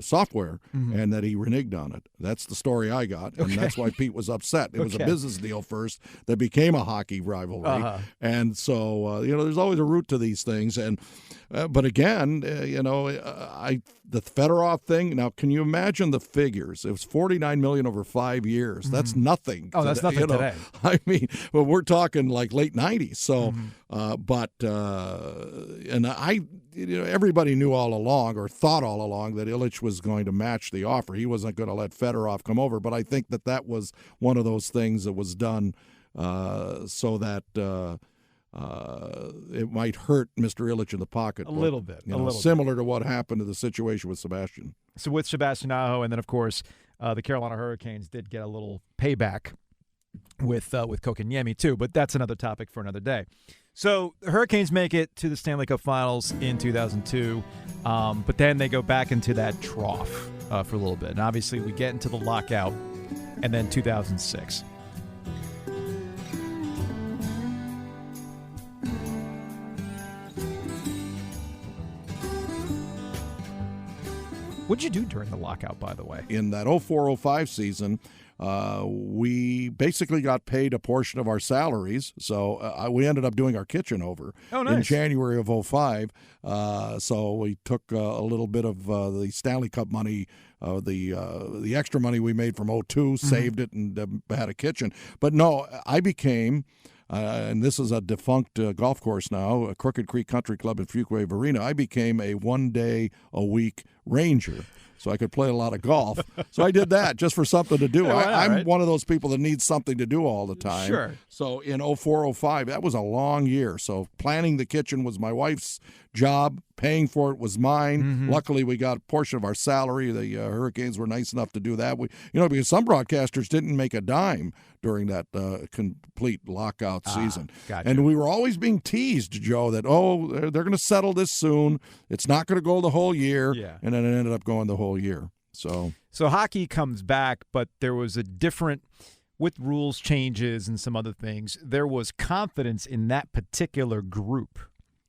software, and that he reneged on it. That's the story I got, and that's why Pete was upset. It was a business deal first that became a hockey rivalry, and so there's always a root to these things. And but again, the Fedorov thing. Now, can you imagine the figures? It was $49 million over 5 years. That's nothing. Oh, that's nothing today. I mean, well, we're talking like late '90s. So, everybody knew all along, or thought all along, that Ilitch was going to match the offer. He wasn't going to let Fedorov come over. But I think that was one of those things that was done so that it might hurt Mr. Ilitch in the pocket. A little bit. Similar to what happened to the situation with Sebastian. So with Sebastian Aho, and then, of course, the Carolina Hurricanes did get a little payback with Kokoniemi, too. But that's another topic for another day. So the Hurricanes make it to the Stanley Cup Finals in 2002, but then they go back into that trough for a little bit. And obviously we get into the lockout, and then 2006. What'd you do during the lockout, by the way? In that 04-05 season, we basically got paid a portion of our salaries. So we ended up doing our kitchen over in January of 05. So we took a little bit of the Stanley Cup money, the extra money we made from 02, saved it, and had a kitchen. But no, I became... and this is a defunct golf course now, Crooked Creek Country Club in Fuquay Arena. I became a one-day-a-week ranger, so I could play a lot of golf. So I did that just for something to do. I'm one of those people that needs something to do all the time. Sure. So in 04-05, that was a long year. So planning the kitchen was my wife's job. Paying for it was mine. Luckily, we got a portion of our salary. The Hurricanes were nice enough to do that. Because some broadcasters didn't make a dime during that complete lockout season. Gotcha. And we were always being teased, Joe, that, they're going to settle this soon. It's not going to go the whole year. Yeah. And then it ended up going the whole year. So hockey comes back, but there was a different, with rules changes and some other things, there was confidence in that particular group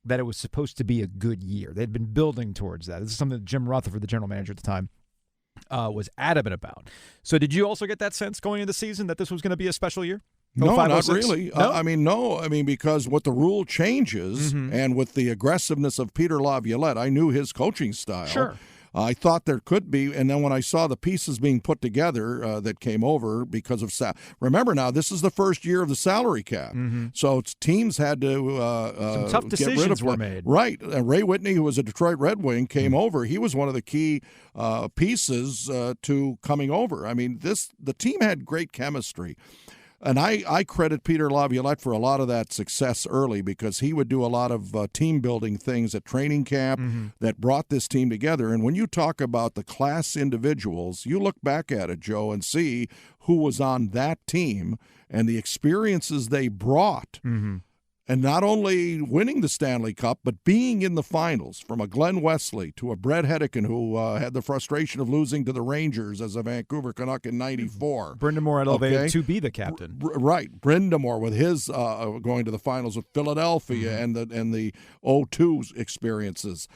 that it was supposed to be a good year. They'd been building towards that. This is something that Jim Rutherford, the general manager at the time, was adamant about. So did you also get that sense going into the season that this was going to be a special year? No, 05, not 06? really. No? I mean, because with the rule changes and with the aggressiveness of Peter Laviolette, I knew his coaching style. Sure. I thought there could be, and then when I saw the pieces being put together that came over because of remember now, this is the first year of the salary cap, so teams had to some tough decisions were made. Right, Ray Whitney, who was a Detroit Red Wing, came over. He was one of the key pieces to coming over. I mean, the team had great chemistry. And I credit Peter Laviolette for a lot of that success early because he would do a lot of team-building things at training camp that brought this team together. And when you talk about the class individuals, you look back at it, Joe, and see who was on that team and the experiences they brought. And not only winning the Stanley Cup, but being in the finals, from a Glenn Wesley to a Brett Hedican, who had the frustration of losing to the Rangers as a Vancouver Canuck in '94. Brind'Amour elevated to be the captain. Right. Brind'Amour with his going to the finals with Philadelphia and the 02 experiences.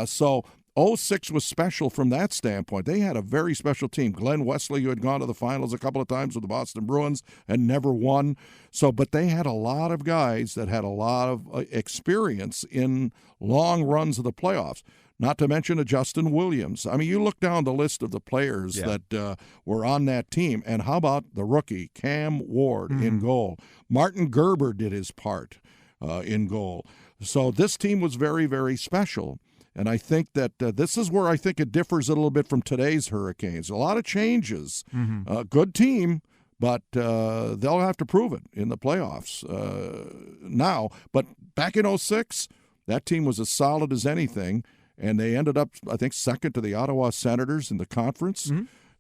So 06 was special from that standpoint. They had a very special team. Glenn Wesley, who had gone to the finals a couple of times with the Boston Bruins and never won. But they had a lot of guys that had a lot of experience in long runs of the playoffs. not to mention a Justin Williams. I mean, you look down the list of the players that were on that team, and how about the rookie, Cam Ward, in goal? Martin Gerber did his part in goal. So this team was very, very special. And I think that this is where I think it differs a little bit from today's Hurricanes. A lot of changes. Good team, but they'll have to prove it in the playoffs now. But back in 2006, that team was as solid as anything, and they ended up, I think, second to the Ottawa Senators in the conference.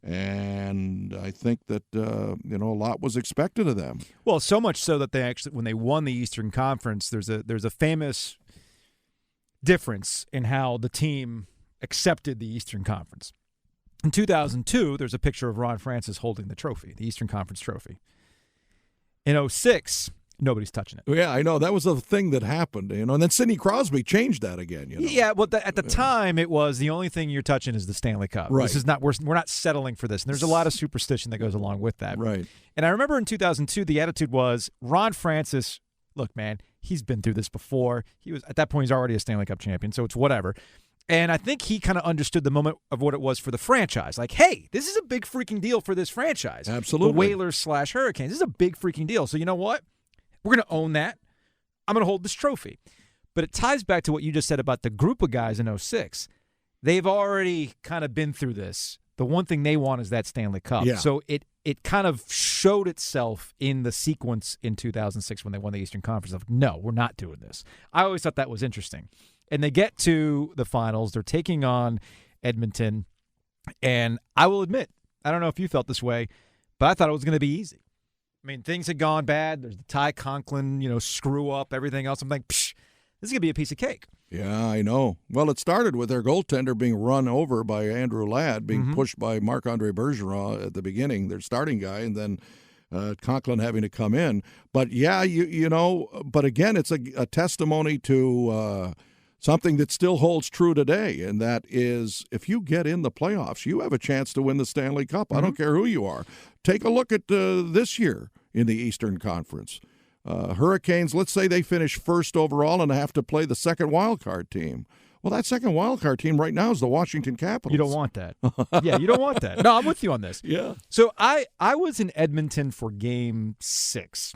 And I think that a lot was expected of them. Well, so much so that they actually, when they won the Eastern Conference, there's a famous difference in how the team accepted the Eastern Conference. In 2002, there's a picture of Ron Francis holding the trophy, the Eastern Conference trophy. In 2006, nobody's touching it. Yeah, I know. That was a thing that happened, and then Sidney Crosby changed that again. Yeah, well, at the time, it was the only thing you're touching is the Stanley Cup. Right. This is not, we're not settling for this. And there's a lot of superstition that goes along with that. Right. And I remember in 2002, the attitude was, Ron Francis, look, man, he's been through this before. He was, at that point, he's already a Stanley Cup champion, so it's whatever. And I think he kind of understood the moment of what it was for the franchise. Like, hey, this is a big freaking deal for this franchise. Absolutely. The Whalers / Hurricanes. This is a big freaking deal. So you know what? We're going to own that. I'm going to hold this trophy. But it ties back to what you just said about the group of guys in 2006. They've already kind of been through this. The one thing they want is that Stanley Cup. Yeah. So it kind of showed itself in the sequence in 2006 when they won the Eastern Conference of, no, we're not doing this. I always thought that was interesting. And they get to the finals. They're taking on Edmonton. And I will admit, I don't know if you felt this way, but I thought it was going to be easy. I mean, things had gone bad. There's the Ty Conklin, screw up, everything else. I'm like, psh, this is going to be a piece of cake. Yeah, I know. Well, it started with their goaltender being run over by Andrew Ladd, being pushed by Marc-Andre Bergeron at the beginning, their starting guy, and then Conklin having to come in. But, yeah, but again, it's a testimony to something that still holds true today, and that is if you get in the playoffs, you have a chance to win the Stanley Cup. I don't care who you are. Take a look at this year in the Eastern Conference. Hurricanes, let's say they finish first overall and have to play the second wildcard team. Well, that second wildcard team right now is the Washington Capitals. You don't want that. Yeah, you don't want that. No, I'm with you on this. Yeah. So I was in Edmonton for Game 6.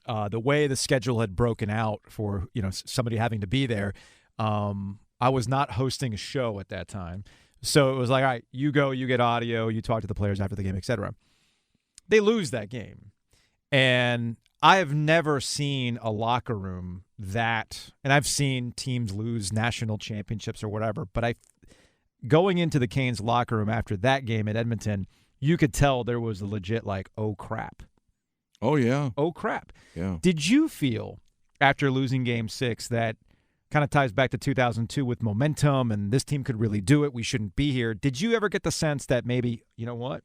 The way the schedule had broken out for somebody having to be there, I was not hosting a show at that time. So it was like, all right, you go, you get audio, you talk to the players after the game, etc. They lose that game. And I have never seen a locker room and I've seen teams lose national championships or whatever, but going into the Canes locker room after that game at Edmonton, you could tell there was a legit oh crap. Oh, yeah. Oh, crap. Yeah. Did you feel after losing Game 6 that kind of ties back to 2002 with momentum and this team could really do it, we shouldn't be here? Did you ever get the sense that maybe, you know what,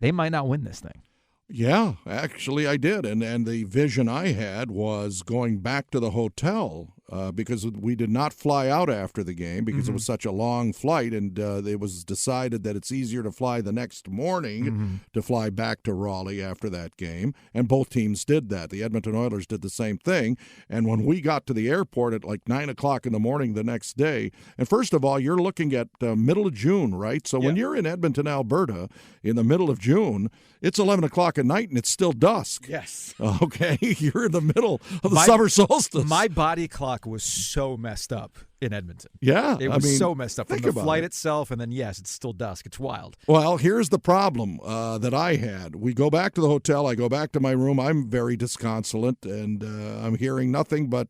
they might not win this thing? Yeah, actually I did. And the vision I had was going back to the hotel because we did not fly out after the game because it was such a long flight, and it was decided that it's easier to fly the next morning to fly back to Raleigh after that game, and both teams did that. The Edmonton Oilers did the same thing, and when we got to the airport at like 9 o'clock in the morning the next day, and first of all, you're looking at middle of June, right? So when you're in Edmonton, Alberta, in the middle of June, it's 11 o'clock at night and it's still dusk. Yes. Okay, you're in the middle of the summer solstice. My body clock was so messed up in Edmonton. Yeah. It was so messed up from the flight itself, and then, yes, it's still dusk. It's wild. Well, here's the problem that I had. We go back to the hotel. I go back to my room. I'm very disconsolate, and I'm hearing nothing but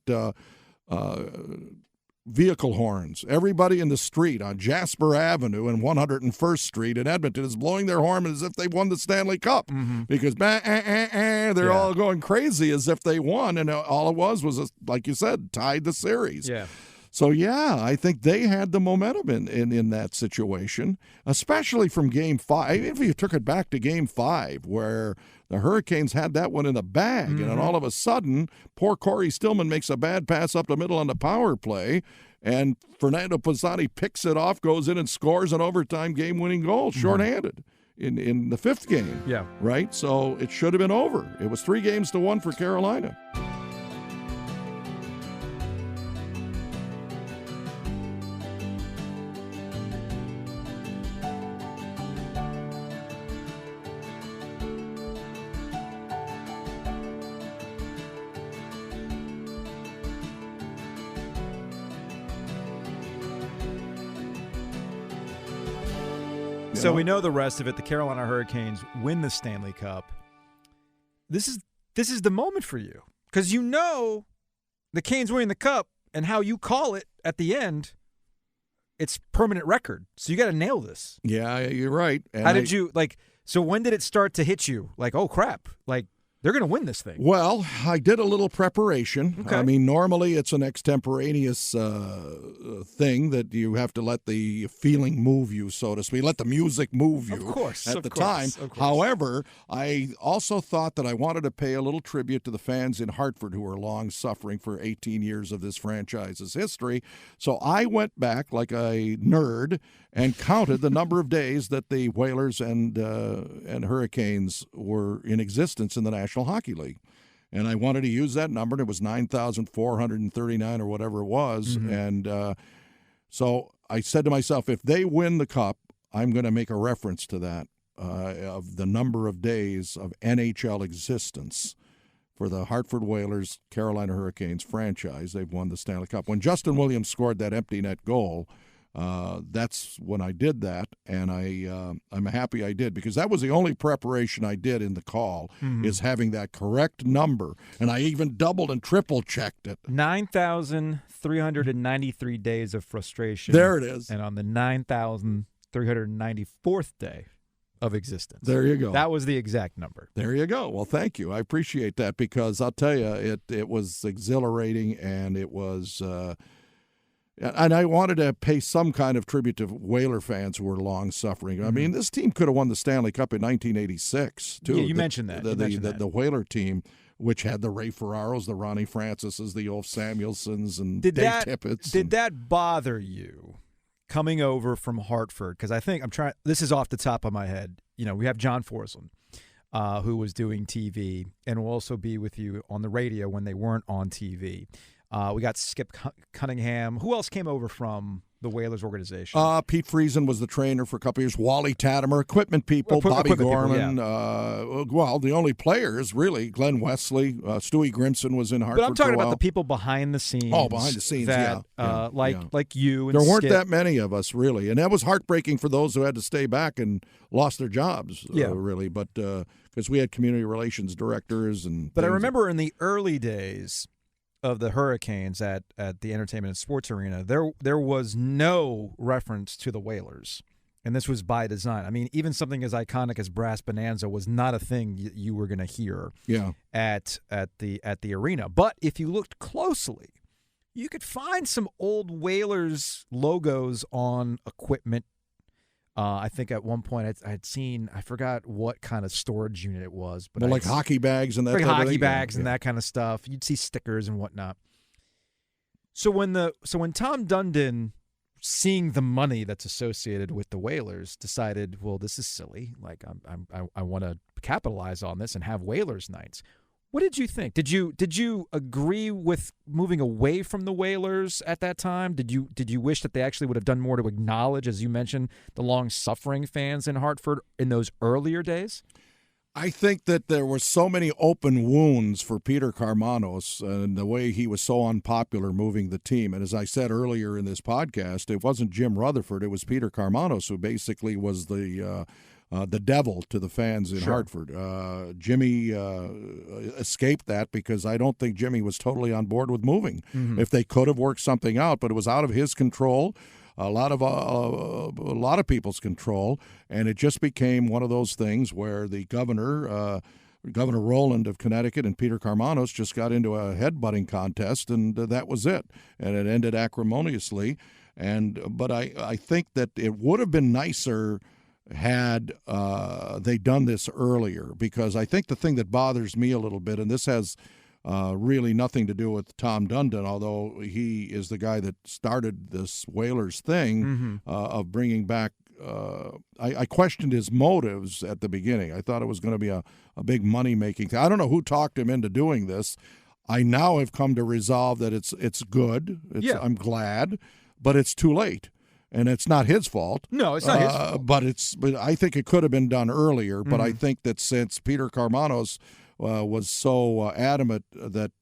vehicle horns. Everybody in the street on Jasper Avenue and 101st Street in Edmonton is blowing their horn as if they won the Stanley Cup because they're all going crazy as if they won, and all it was like you said, tied the series. Yeah. So, yeah, I think they had the momentum in that situation, especially from Game 5. If you took it back to Game 5 where the Hurricanes had that one in the bag, and then all of a sudden, poor Corey Stillman makes a bad pass up the middle on the power play, and Fernando Pozzani picks it off, goes in and scores an overtime game-winning goal, shorthanded. In the fifth game, right? So it should have been over. It was 3-1 for Carolina. So we know the rest of it. The Carolina Hurricanes win the Stanley Cup. This is the moment for you because you know the Canes winning the Cup and how you call it at the end. It's permanent record. So you got to nail this. Yeah, you're right. And how did you So when did it start to hit you? Like, oh crap! Like they're going to win this thing. Well, I did a little preparation. Okay. I mean, normally it's an extemporaneous thing that you have to let the feeling move you, so to speak. Let the music move you. Of course, at the time. However, I also thought that I wanted to pay a little tribute to the fans in Hartford who are long suffering for 18 years of this franchise's history. So I went back like a nerd and counted the number of days that the Whalers and Hurricanes were in existence in the National Hockey League. And I wanted to use that number, and it was 9,439 or whatever it was. Mm-hmm. And so I said to myself, if they win the Cup, I'm going to make a reference to that, of the number of days of NHL existence for the Hartford Whalers, Carolina Hurricanes franchise. They've won the Stanley Cup. When Justin Williams scored that empty net goal, that's when I did that, and I'm happy I did, because that was the only preparation I did in the call, is having that correct number, and I even doubled and triple checked it. 9,393 days of frustration. There it is. And on the 9,394th day of existence. There you go. That was the exact number. There you go. Well, thank you. I appreciate that, because I'll tell you, it was exhilarating, and it was and I wanted to pay some kind of tribute to Whaler fans who were long suffering. I mean, this team could have won the Stanley Cup in 1986, too. Yeah, you mentioned that. The Whaler team, which had the Ray Ferraros, the Ronnie Francises, the Ulf Samuelsons, and Dave Tippett's. Did that bother you coming over from Hartford? Because I think this is off the top of my head. You know, we have John Forsland, who was doing TV and will also be with you on the radio when they weren't on TV. We got Skip Cunningham. Who else came over from the Whalers organization? Pete Friesen was the trainer for a couple years. Wally Tatimer, equipment people. Bobby Gorman. Well, the only players, really, Glenn Wesley. Stewie Grimson was in Hartford. But I'm talking about the people behind the scenes. Oh, behind the scenes, like you and there weren't Skip. that many of us, really. And that was heartbreaking for those who had to stay back and lost their jobs, really. But because we had community relations directors. But I remember in the early days of the Hurricanes at the Entertainment and Sports Arena, there was no reference to the Whalers, and this was by design. I mean, even something as iconic as Brass Bonanza was not a thing you were going to hear at the arena. But if you looked closely, you could find some old Whalers logos on equipment. I think at one point I'd seen, I forgot what kind of storage unit it was, but like hockey bags and that. Like type hockey of thing. bags and that kind of stuff. You'd see stickers and whatnot. So when Tom Dundon, seeing the money that's associated with the Whalers, decided, well, this is silly. Like I want to capitalize on this and have Whalers nights. What did you think? Did you agree with moving away from the Whalers at that time? Did you wish that they actually would have done more to acknowledge, as you mentioned, the long-suffering fans in Hartford in those earlier days? I think that there were so many open wounds for Peter Karmanos and the way he was so unpopular moving the team. And as I said earlier in this podcast, it wasn't Jim Rutherford, it was Peter Karmanos who basically was the devil to the fans in Hartford. Jimmy escaped that because I don't think Jimmy was totally on board with moving. If they could have worked something out, but it was out of his control, a lot of people's control, and it just became one of those things where the Governor Rowland of Connecticut and Peter Karmanos just got into a headbutting contest, and that was it. And it ended acrimoniously. But I think that it would have been nicer had they done this earlier, because I think the thing that bothers me a little bit, and this has really nothing to do with Tom Dundon, although he is the guy that started this Whalers thing of bringing back I questioned his motives at the beginning. I thought it was going to be a big money-making thing. I don't know who talked him into doing this. I now have come to resolve that it's good. I'm glad, but it's too late. And it's not his fault. No, it's not his fault. But I think it could have been done earlier. But I think that since Peter Karmanos was so adamant that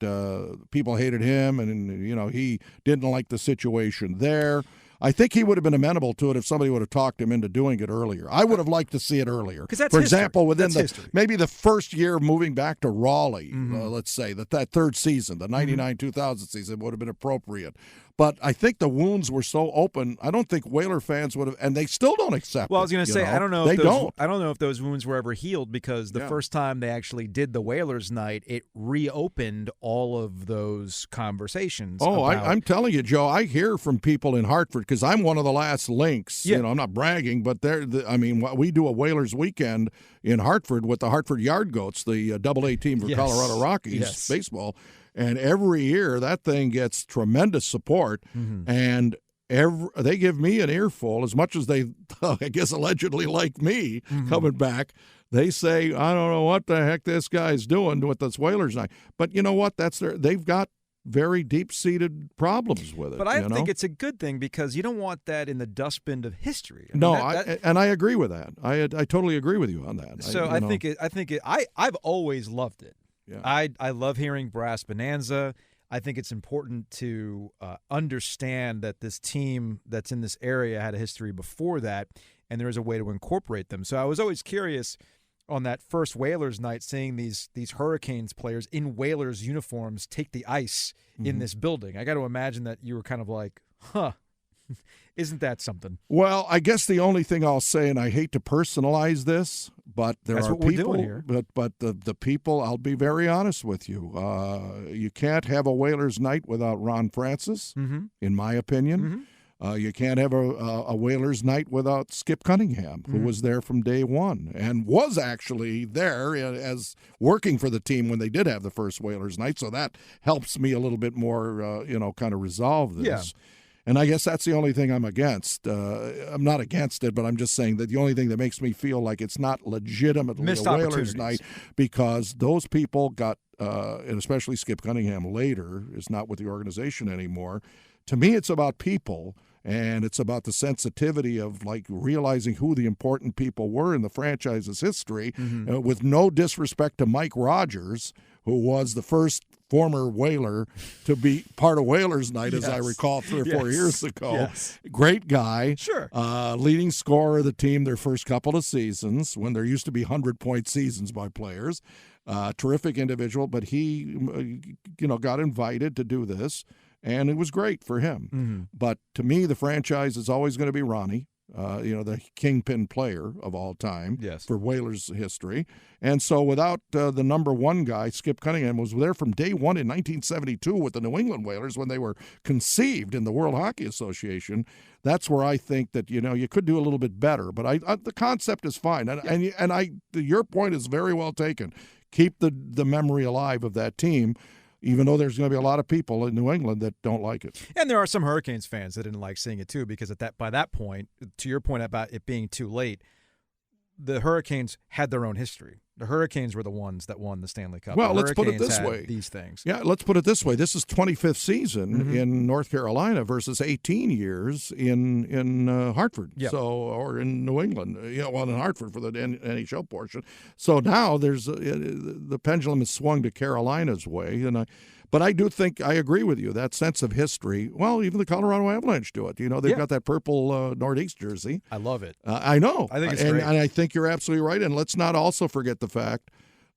people hated him, and he didn't like the situation there, I think he would have been amenable to it if somebody would have talked him into doing it earlier. I would have liked to see it earlier. Because that's For history. example, within That's maybe the first year moving back to Raleigh, let's say, that third season, the 99-2000 season, would have been appropriate. But I think the wounds were so open, I don't think Whaler fans would have, and they still don't accept it. Well, I was going to say, I don't know. They don't. I don't know if those wounds were ever healed because the first time they actually did the Whalers night, it reopened all of those conversations. Oh, I'm telling you, Joe, I hear from people in Hartford because I'm one of the last links. Yeah. You know, I'm not bragging, but we do a Whalers weekend in Hartford with the Hartford Yard Goats, the AA team for Colorado Rockies baseball. And every year that thing gets tremendous support, and they give me an earful as much as they, I guess, allegedly like me coming back. They say, I don't know what the heck this guy's doing with this Whalers night. But you know what? They've got very deep-seated problems with it. But I think it's a good thing because you don't want that in the dustbin of history. I agree with that. I totally agree with you on that. So I've always loved it. Yeah. I love hearing Brass Bonanza. I think it's important to understand that this team that's in this area had a history before that, and there is a way to incorporate them. So I was always curious on that first Whalers night, seeing these Hurricanes players in Whalers uniforms take the ice in this building. I got to imagine that you were kind of like, isn't that something? Well, I guess the only thing I'll say, and I hate to personalize this, but That's are what we're people. Doing here. But the people, I'll be very honest with you. You can't have a Whalers night without Ron Francis, in my opinion. You can't have a Whalers night without Skip Cunningham, who was there from day one and was actually there as working for the team when they did have the first Whalers night. So that helps me a little bit more, kind of resolve this. Yeah. And I guess that's the only thing I'm against. I'm not against it, but I'm just saying that the only thing that makes me feel like it's not legitimately Missed a Whalers night because those people got, and especially Skip Cunningham later, is not with the organization anymore. To me, it's about people, and it's about the sensitivity of like realizing who the important people were in the franchise's history, with no disrespect to Mike Rogers, who was the first former Whaler to be part of Whalers night, as I recall 3 or 4 years ago. Yes. Great guy. Sure. Leading scorer of the team their first couple of seasons when there used to be 100-point seasons by players. Terrific individual, but he, got invited to do this, and it was great for him. But to me, the franchise is always going to be Ronnie. The kingpin player of all time for Whalers history. And so without the number one guy, Skip Cunningham, was there from day one in 1972 with the New England Whalers when they were conceived in the World Hockey Association. That's where I think that, you could do a little bit better. But the concept is fine. And your point is very well taken. Keep the memory alive of that team, even though there's going to be a lot of people in New England that don't like it. And there are some Hurricanes fans that didn't like seeing it too, because by that point, to your point about it being too late, the Hurricanes had their own history. The Hurricanes were the ones that won the Stanley Cup. Well, let's put it this way. These things. Yeah, let's put it this way. This is 25th season in North Carolina versus 18 years in Hartford. Yep. Or in New England. In Hartford for the NHL portion. So now there's the pendulum is swung to Carolina's way, but I do think I agree with you. That sense of history. Well, even the Colorado Avalanche do it. They've got that purple Northeast jersey. I love it. I know. I think it's great. And I think you're absolutely right. And let's not also forget the fact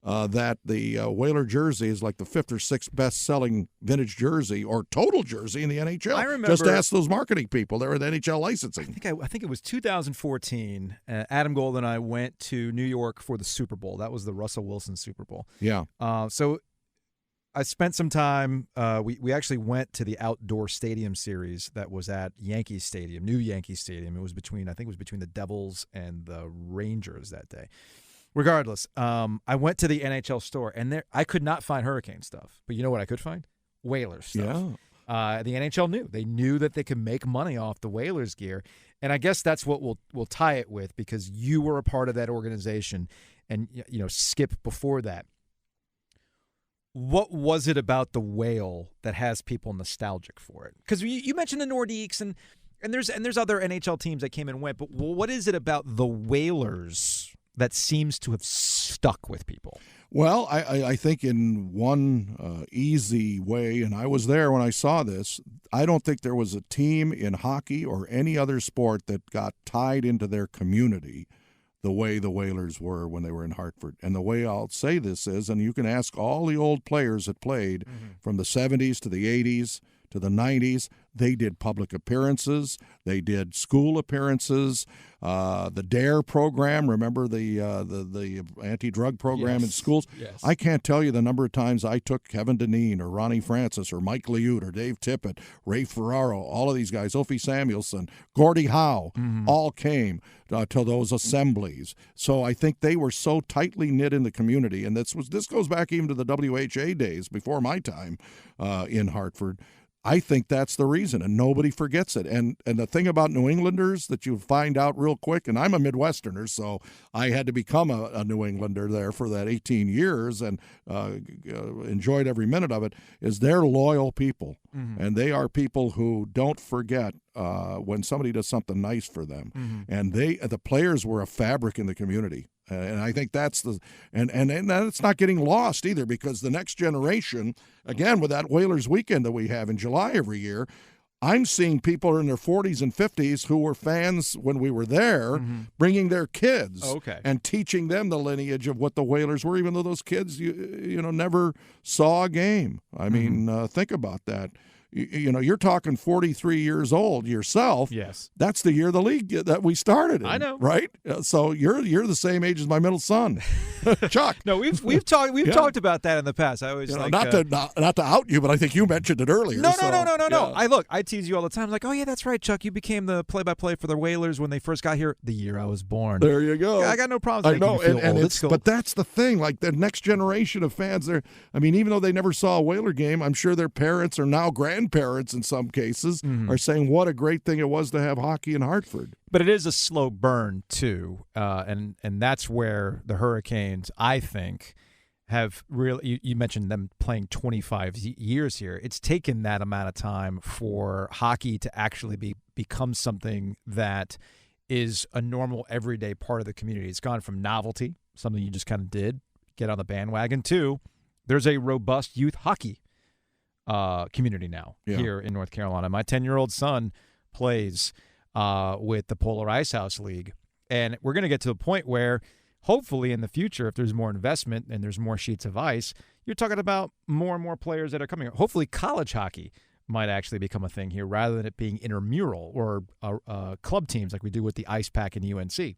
that the Whaler jersey is like the 5th or 6th best-selling vintage jersey or total jersey in the NHL. I remember. Just ask those marketing people. They're at NHL licensing. I think it was 2014. Adam Gold and I went to New York for the Super Bowl. That was the Russell Wilson Super Bowl. Yeah. So I spent some time. We actually went to the outdoor stadium series that was at Yankee Stadium, new Yankee Stadium. It was between the Devils and the Rangers that day. Regardless, I went to the NHL store, and there I could not find Hurricane stuff. But you know what I could find? Whalers stuff. Yeah. The NHL knew. They knew that they could make money off the Whalers gear. And I guess that's what we'll tie it with, because you were a part of that organization and, Skip before that. What was it about the Whale that has people nostalgic for it? Because you mentioned the Nordiques and there's other NHL teams that came and went, but what is it about the Whalers that seems to have stuck with people? Well, I think in one easy way, and I was there when I saw this, I don't think there was a team in hockey or any other sport that got tied into their community the way the Whalers were when they were in Hartford. And the way I'll say this is, and you can ask all the old players that played from the 70s to the 80s to the 90s, they did public appearances, they did school appearances, the DARE program, remember the anti-drug program in schools? Yes. I can't tell you the number of times I took Kevin Dineen or Ronnie Francis or Mike Liute or Dave Tippett, Ray Ferraro, all of these guys, Ophi Samuelson, Gordie Howe, all came to those assemblies. So I think they were so tightly knit in the community, and this goes back even to the WHA days before my time in Hartford. I think that's the reason, and nobody forgets it. And the thing about New Englanders that you find out real quick, and I'm a Midwesterner, so I had to become a New Englander there for that 18 years and enjoyed every minute of it, is they're loyal people. And they are people who don't forget when somebody does something nice for them. And the players were a fabric in the community. And I think that's and it's not getting lost either, because the next generation, again, with that Whalers weekend that we have in July every year, I'm seeing people in their 40s and 50s who were fans when we were there, bringing their kids and teaching them the lineage of what the Whalers were, even though those kids, you know, never saw a game. I mean, think about that. You know, you're talking 43 years old yourself. Yes. That's the year of the league that we started in. I know. Right? So you're the same age as my middle son, Chuck. No, we've talked about that in the past. I always not to out you, but I think you mentioned it earlier. No. I tease you all the time. Like, oh yeah, that's right, Chuck. You became the play-by-play for the Whalers when they first got here the year I was born. There you go. I got no problems. I know, and it's cool. But that's the thing. Like the next generation of fans, even though they never saw a Whaler game, I'm sure their parents are now grandparents in some cases are saying what a great thing it was to have hockey in Hartford. But it is a slow burn too, and that's where the Hurricanes, I think, have really. You mentioned them playing 25 years here. It's taken that amount of time for hockey to actually become something that is a normal, everyday part of the community. It's gone from novelty, something you just kind of did, get on the bandwagon, to there's a robust youth hockey community now here in North Carolina. My 10-year-old son plays with the Polar Ice House League, and we're going to get to a point where hopefully in the future, if there's more investment and there's more sheets of ice, you're talking about more and more players that are coming. Hopefully college hockey might actually become a thing here rather than it being intramural or club teams like we do with the Ice Pack and UNC.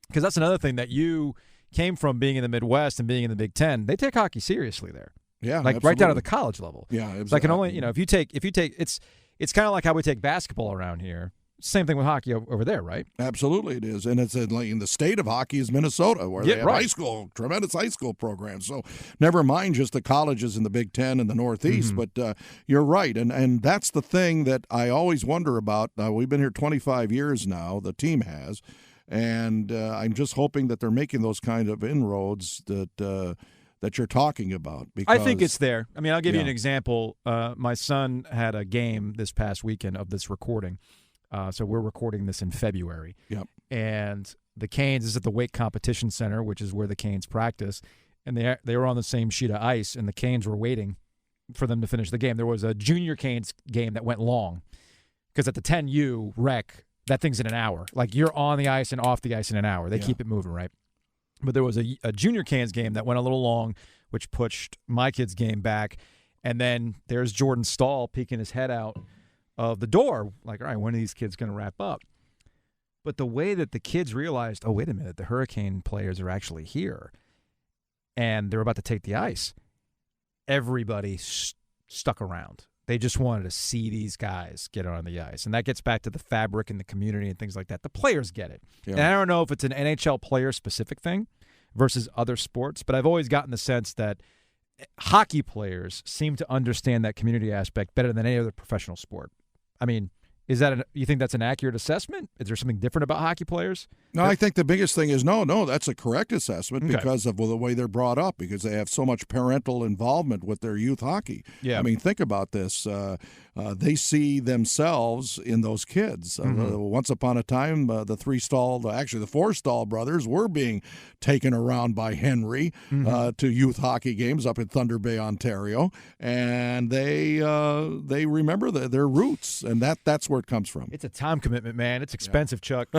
Because that's another thing that you came from, being in the Midwest and being in the Big Ten. They take hockey seriously there. Yeah, like absolutely. right down to the college level. Yeah, exactly. So I can only, if you take, it's kind of like how we take basketball around here. Same thing with hockey over there, right? Absolutely, it is, and it's in the state of hockey is Minnesota, where they have tremendous high school programs. So never mind just the colleges in the Big Ten and the Northeast, but you're right, and that's the thing that I always wonder about. We've been here 25 years now. The team has, and I'm just hoping that they're making those kind of inroads that you're talking about. Because I think it's there. I mean, I'll give you an example. My son had a game this past weekend of this recording. So we're recording this in February. Yep. And the Canes is at the Wake Competition Center, which is where the Canes practice. And they were on the same sheet of ice, and the Canes were waiting for them to finish the game. There was a junior Canes game that went long because at the 10U rec, that thing's in an hour. Like, you're on the ice and off the ice in an hour. They keep it moving, right? But there was a junior Canes game that went a little long, which pushed my kid's game back. And then there's Jordan Stahl peeking his head out of the door, like, all right, when are these kids going to wrap up? But the way that the kids realized, oh, wait a minute, the Hurricane players are actually here, and they're about to take the ice, everybody stuck around. They just wanted to see these guys get on the ice. And that gets back to the fabric and the community and things like that. The players get it. Yeah. And I don't know if it's an NHL player-specific thing versus other sports, but I've always gotten the sense that hockey players seem to understand that community aspect better than any other professional sport. I mean, You think that's an accurate assessment? Is there something different about hockey players? No, I think the biggest thing is no, that's a correct assessment because of the way they're brought up, because they have so much parental involvement with their youth hockey. Yeah. I mean, think about this. They see themselves in those kids. Once upon a time, the four Stahl brothers were being taken around by Henry to youth hockey games up in Thunder Bay, Ontario, and they remember their roots, and that's where it comes from. It's a time commitment, man. It's expensive, Chuck.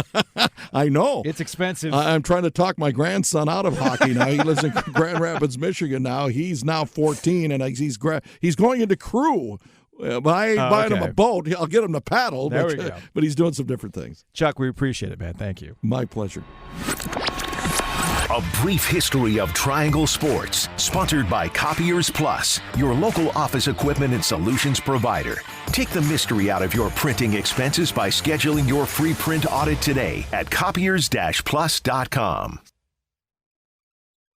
I know. It's expensive. I'm trying to talk my grandson out of hockey now. He lives in Grand Rapids, Michigan now. He's now 14, and he's going into crew. But I ain't buying him a boat. I'll get him to paddle, but he's doing some different things. Chuck, we appreciate it, man. Thank you. My pleasure. A brief history of Triangle Sports, sponsored by Copiers Plus, your local office equipment and solutions provider. Take the mystery out of your printing expenses by scheduling your free print audit today at copiers-plus.com.